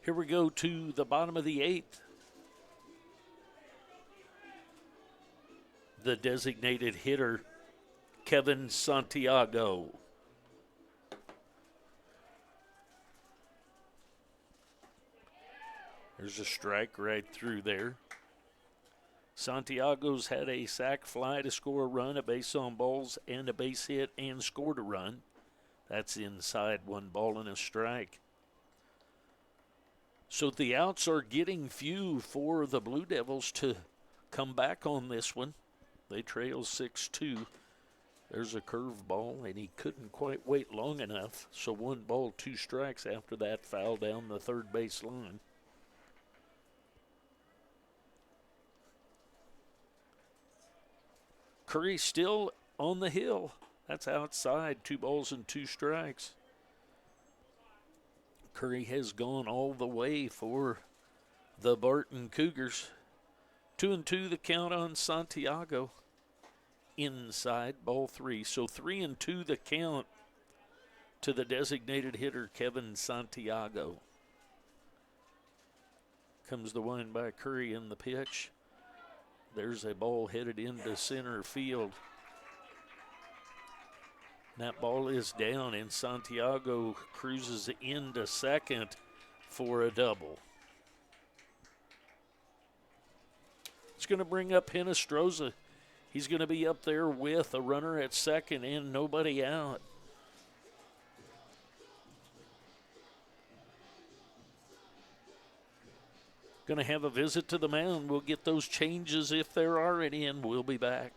S1: Here we go to the bottom of the 8th. The designated hitter, Kevin Santiago. There's a strike right through there. Santiago's had a sac fly to score a run, a base on balls, and a base hit, and scored a run. That's inside, 1 ball and a strike. So the outs are getting few for the Blue Devils to come back on this one. They trail 6-2. There's a curveball, and he couldn't quite wait long enough. So 1 ball, 2 strikes after that foul down the third base line. Curry still on the hill. That's outside, 2 balls and 2 strikes. Curry has gone all the way for the Barton Cougars. 2-2 the count on Santiago. Inside, ball 3. So 3-2 the count to the designated hitter, Kevin Santiago. Comes the wind by Curry in the pitch. There's a ball headed into center field. That ball is down, and Santiago cruises into second for a double. It's going to bring up Hinestroza. He's going to be up there with a runner at second and nobody out. Going to have a visit to the mound. We'll get those changes if there are any, and we'll be back.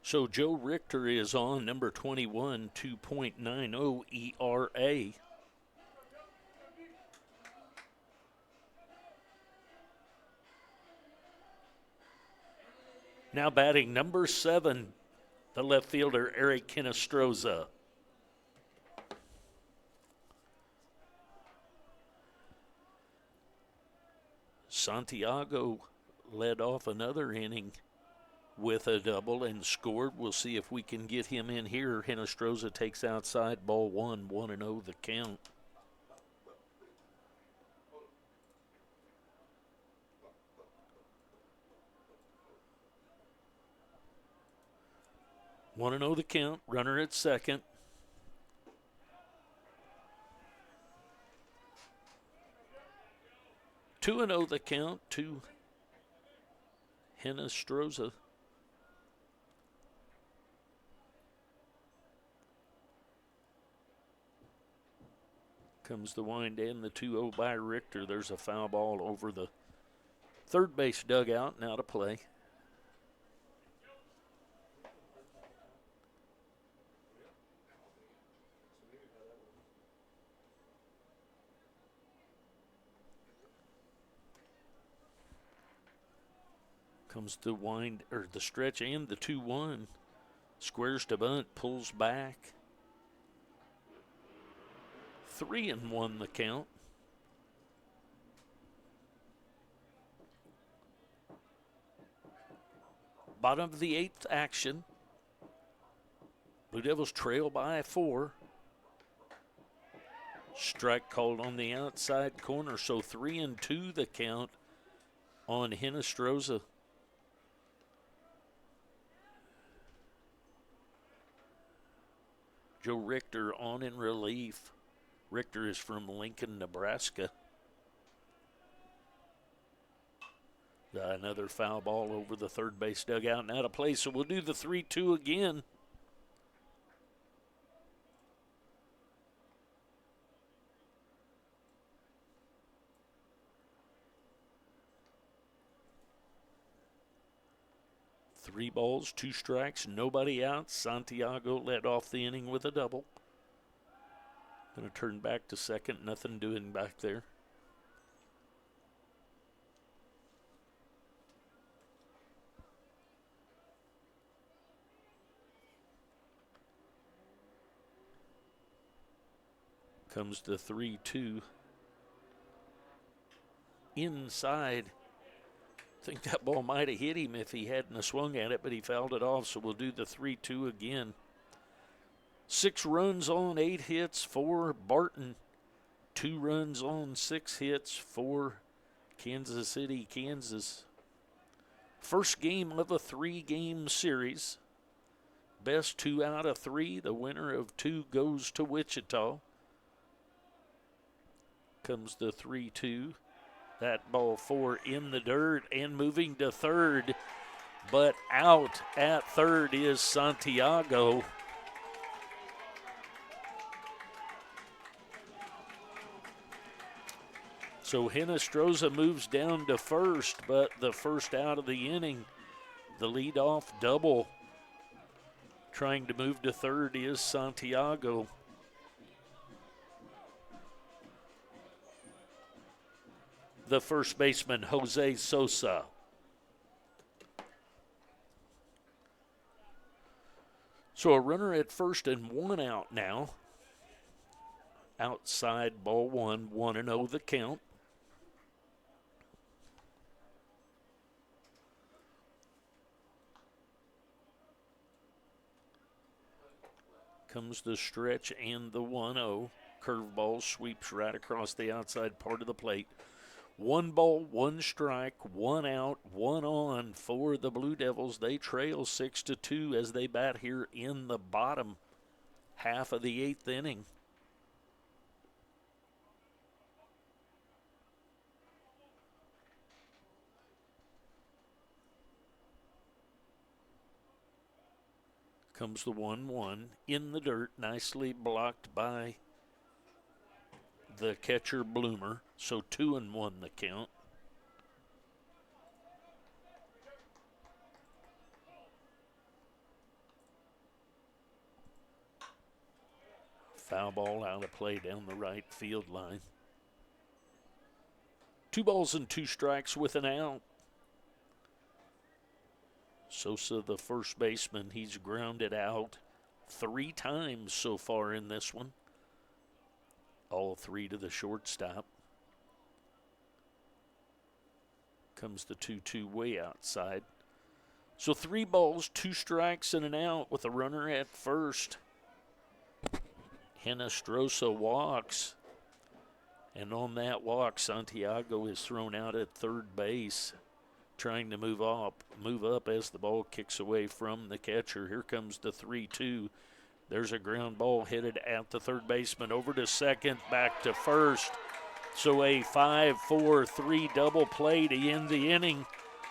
S1: So Joe Richter is on, number 21, 2.90 ERA. Now batting number 7, the left fielder, Eric Hinestroza. Santiago led off another inning with a double and scored. We'll see if we can get him in here. Hinestroza takes outside, ball 1, 1-0 the count. Want to know the count. Runner at second. Two and 0 the count to Hinestroza. Comes the wind in, the 2-0 by Richter. There's a foul ball over the third base dugout. Now to play. Comes the wind, or the stretch and the 2-1. Squares to bunt, pulls back. 3-1 the count. Bottom of the 8th action. Blue Devils trail by 4. Strike called on the outside corner, so 3-2 the count on Hinestroza. Joe Richter on in relief. Richter is from Lincoln, Nebraska. Another foul ball over the third base dugout. Now to play, so we'll do the 3-2 again. Three balls, 2 strikes, nobody out. Santiago led off the inning with a double. Going to turn back to second, nothing doing back there. Comes the 3-2. Inside. I think that ball might have hit him if he hadn't swung at it, but he fouled it off, so we'll do the 3-2 again. 6 runs on 8 hits for Barton. 2 runs on 6 hits for Kansas City, Kansas. First game of a 3-game series. Best 2 out of 3. The winner of 2 goes to Wichita. Comes the 3-2. That ball 4 in the dirt and moving to third. But out at third is Santiago. So Hinestroza moves down to first, but the first out of the inning, the leadoff double. Trying to move to third is Santiago. The first baseman, Jose Sosa. So a runner at first and 1 out now. Outside ball 1, 1-0 the count. Comes the stretch and the 1-0. Curveball sweeps right across the outside part of the plate. 1 ball, 1 strike, 1 out, 1 on for the Blue Devils. They trail 6-2 as they bat here in the bottom half of the 8th inning. Comes the 1-1 in the dirt, nicely blocked by the catcher Bloomer. So 2-1 the count. Foul ball out of play down the right field line. 2 balls and 2 strikes with an out. Sosa, the first baseman, he's grounded out 3 times so far in this one. All 3 to the shortstop. Comes the 2-2 way outside. So 3 balls, 2 strikes, and an out with a runner at first. Hinestrosa walks. And on that walk, Santiago is thrown out at third base, trying to move up as the ball kicks away from the catcher. Here comes the 3-2. There's a ground ball headed at the third baseman, over to second, back to first. So a 5-4-3 double play to end the inning.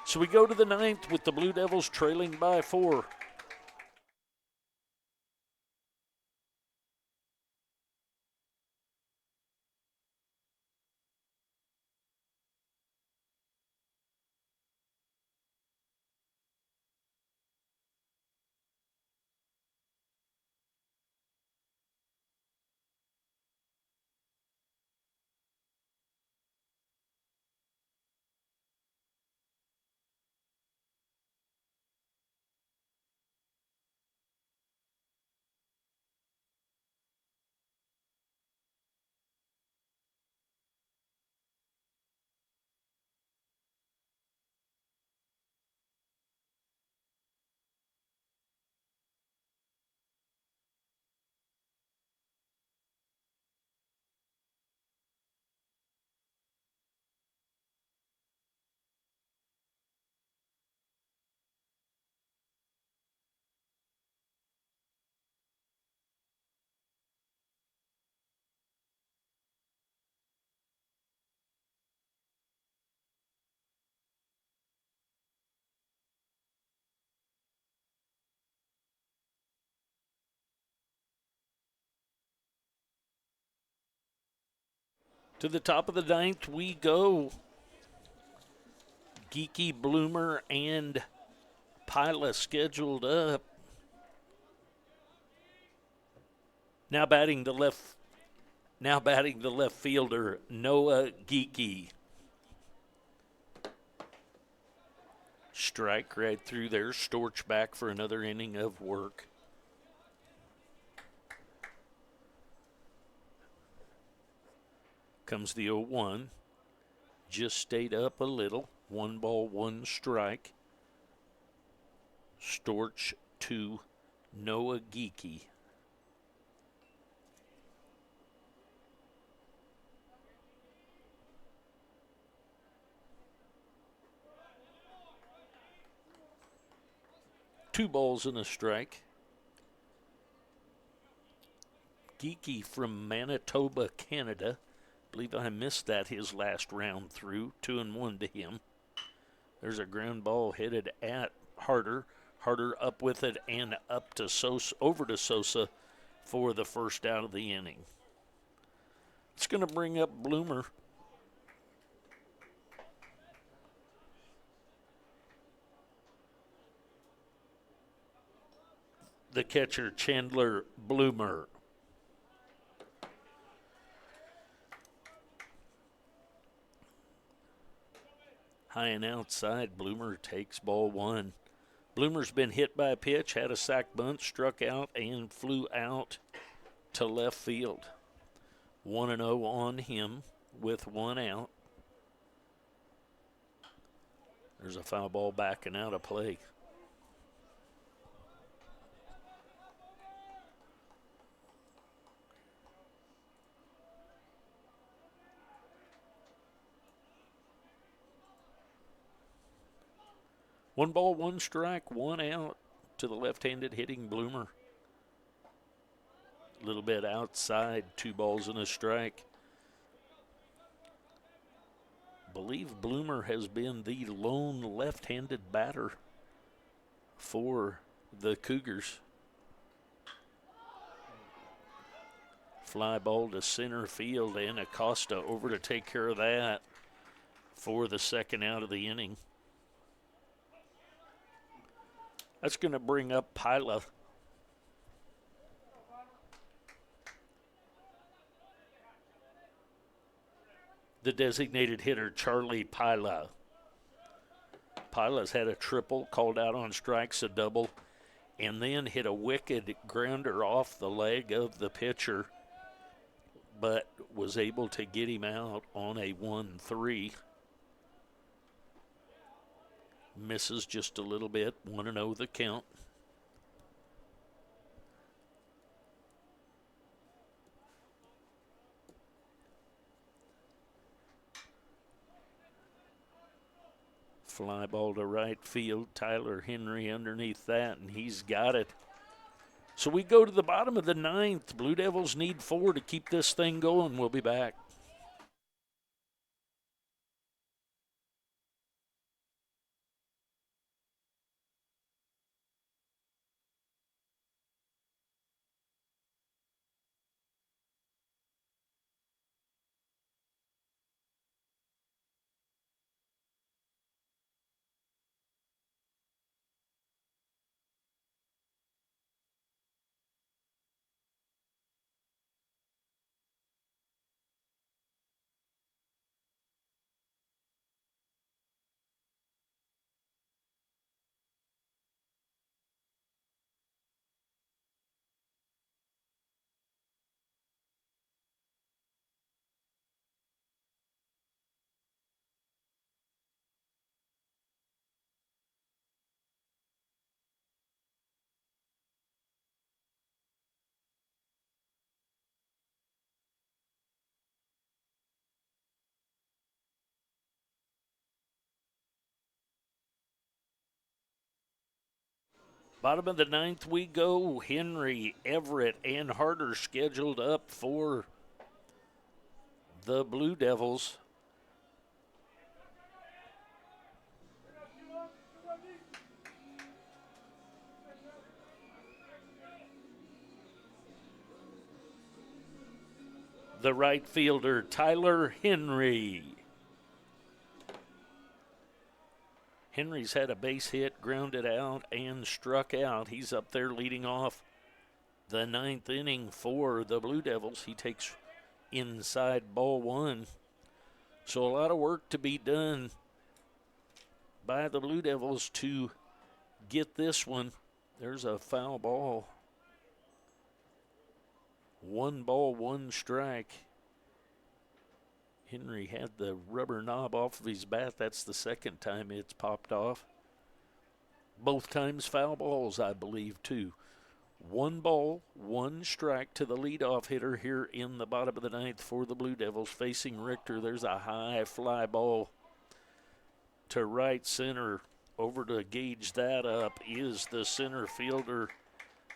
S1: So we go to the 9th with the Blue Devils trailing by 4. To the top of the 9th we go. Geeky, Bloomer, and Pila scheduled up. Now batting the left fielder, Noah Geeky. Strike right through there. Storch back for another inning of work. Comes the 0-1. Just stayed up a little. 1 ball, 1 strike. Storch to Noah Geeky. Two balls and a strike. Geeky from Manitoba, Canada. Believe I missed that his last round through. 2-1 to him. There's a ground ball headed at Harder. Harder up with it and up to Sosa, over to Sosa for the first out of the inning. It's going to bring up Bloomer. The catcher, Chandler Bloomer. High and outside, Bloomer takes ball 1. Bloomer's been hit by a pitch, had a sac bunt, struck out, and flew out to left field. 1-0 on him with 1 out. There's a foul ball back and out of play. One ball, 1 strike, 1 out to the left-handed hitting Bloomer. A little bit outside, 2 balls and a strike. Believe Bloomer has been the lone left-handed batter for the Cougars. Fly ball to center field, and Acosta over to take care of that for the second out of the inning. That's going to bring up Pila. the designated hitter, Charlie Pila. Pila's had a triple, called out on strikes, a double, and then hit a wicked grounder off the leg of the pitcher, but was able to get him out on a 1-3. Misses just a little bit, 1-0 the count. Fly ball to right field. Tyler Henry underneath that, and he's got it. So we go to the bottom of the ninth. Blue Devils need 4 to keep this thing going. We'll be back. Bottom of the ninth we go. Henry, Everett, and Harder scheduled up for the Blue Devils. The right fielder, Tyler Henry. Henry's had a base hit, grounded out, and struck out. He's up there leading off the ninth inning for the Blue Devils. He takes inside ball 1. So a lot of work to be done by the Blue Devils to get this one. There's a foul ball. 1 ball, 1 strike. Henry had the rubber knob off of his bat. That's the second time it's popped off. Both times foul balls, I believe, too. 1 ball, 1 strike to the leadoff hitter here in the bottom of the ninth for the Blue Devils. Facing Richter, there's a high fly ball to right center. Over to gauge that up is the center fielder,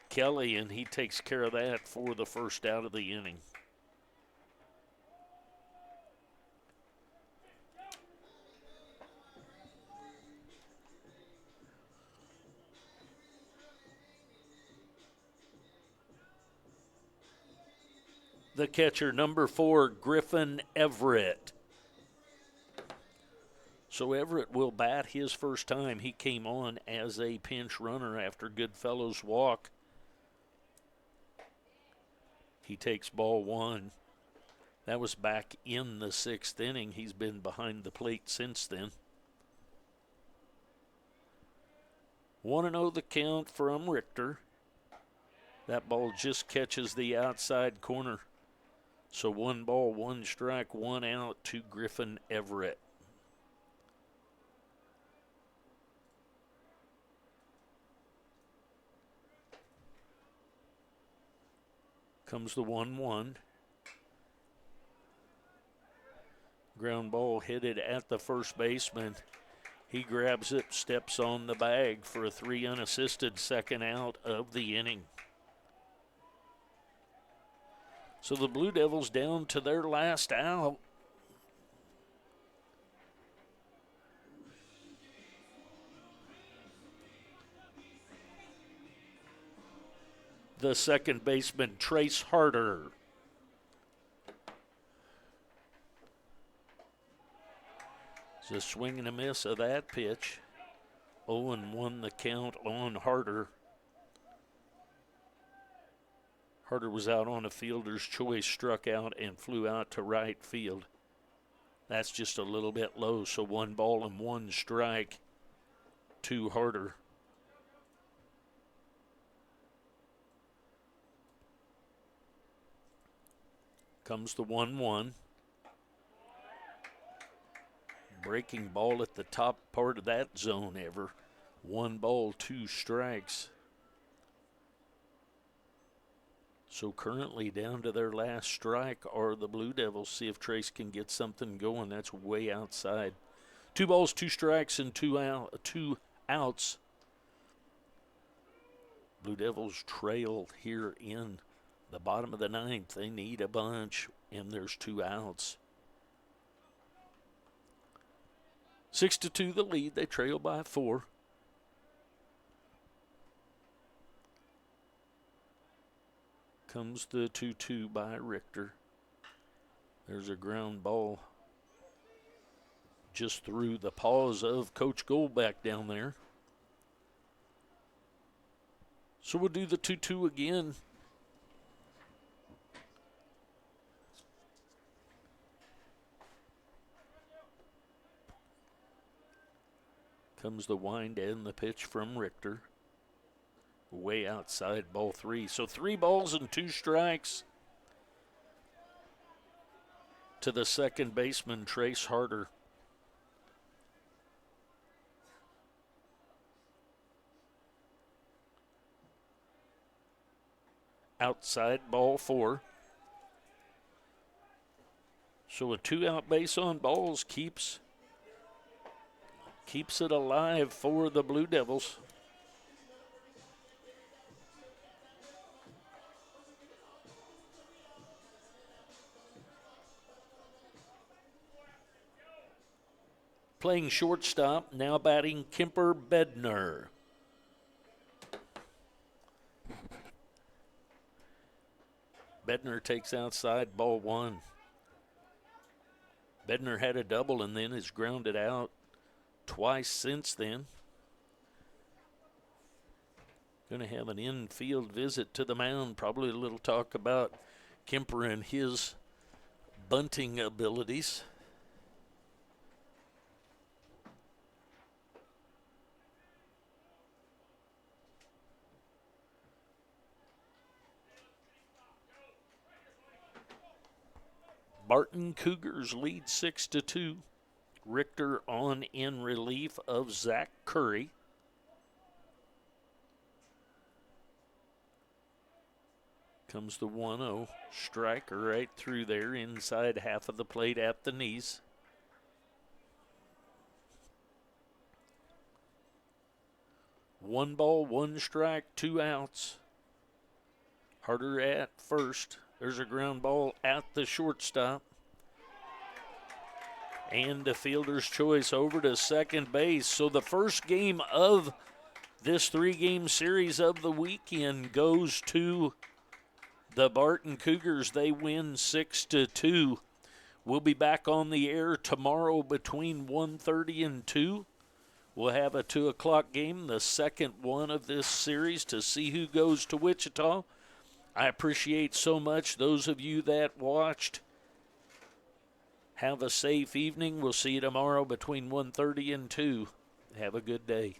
S1: Kelly, and he takes care of that for the first out of the inning. The catcher, number 4, Griffin Everett. So Everett will bat his first time. He came on as a pinch runner after Goodfellow's walk. He takes ball 1. That was back in the 6th inning. He's been behind the plate since then. 1-0 the count from Richter. That ball just catches the outside corner. So 1 ball, 1 strike, 1 out to Griffin Everett. Comes the 1-1. Ground ball headed at the first baseman. He grabs it, steps on the bag for a 3 unassisted second out of the inning. So the Blue Devils down to their last out. The second baseman, Trace Harder. It's a swing and a miss of that pitch. 0-1 the count on Harder. Harder was out on a fielder's choice, struck out, and flew out to right field. That's just a little bit low, so 1 ball and 1 strike. 2 harder. Comes the 1-1. Breaking ball at the top part of that zone ever. 1 ball, 2 strikes. So currently down to their last strike are the Blue Devils. See if Trace can get something going. That's way outside. 2 balls, 2 strikes, and 2 outs. Blue Devils trail here in the bottom of the 9th. They need a bunch, and there's 2 outs. 6-2 the lead. They trail by 4. Comes the 2-2 by Richter. There's a ground ball just through the paws of Coach Goldback down there. So we'll do the 2-2 again. Comes the wind and the pitch from Richter. Way outside, ball 3. So 3 balls and 2 strikes to the second baseman, Trace Harder. Outside, ball 4. So a 2-out base on balls keeps it alive for the Blue Devils. Playing shortstop, now batting Kemper Bednar. Bednar takes outside, ball 1. Bednar had a double and then has grounded out twice since then. Going to have an infield visit to the mound. Probably a little talk about Kemper and his bunting abilities. Barton Cougars lead 6-2. Richter on in relief of Zach Curry. Comes the 1-0. Striker right through there, inside half of the plate at the knees. One ball, 1 strike, 2 outs. Harder at first. There's a ground ball at the shortstop. And the fielder's choice over to second base. So the first game of this 3-game series of the weekend goes to the Barton Cougars. They win 6-2. We'll be back on the air tomorrow between 1:30 and 2. We'll have a 2 o'clock game, the second one of this series, to see who goes to Wichita. I appreciate so much those of you that watched. Have a safe evening. We'll see you tomorrow between 1:30 and 2. Have a good day.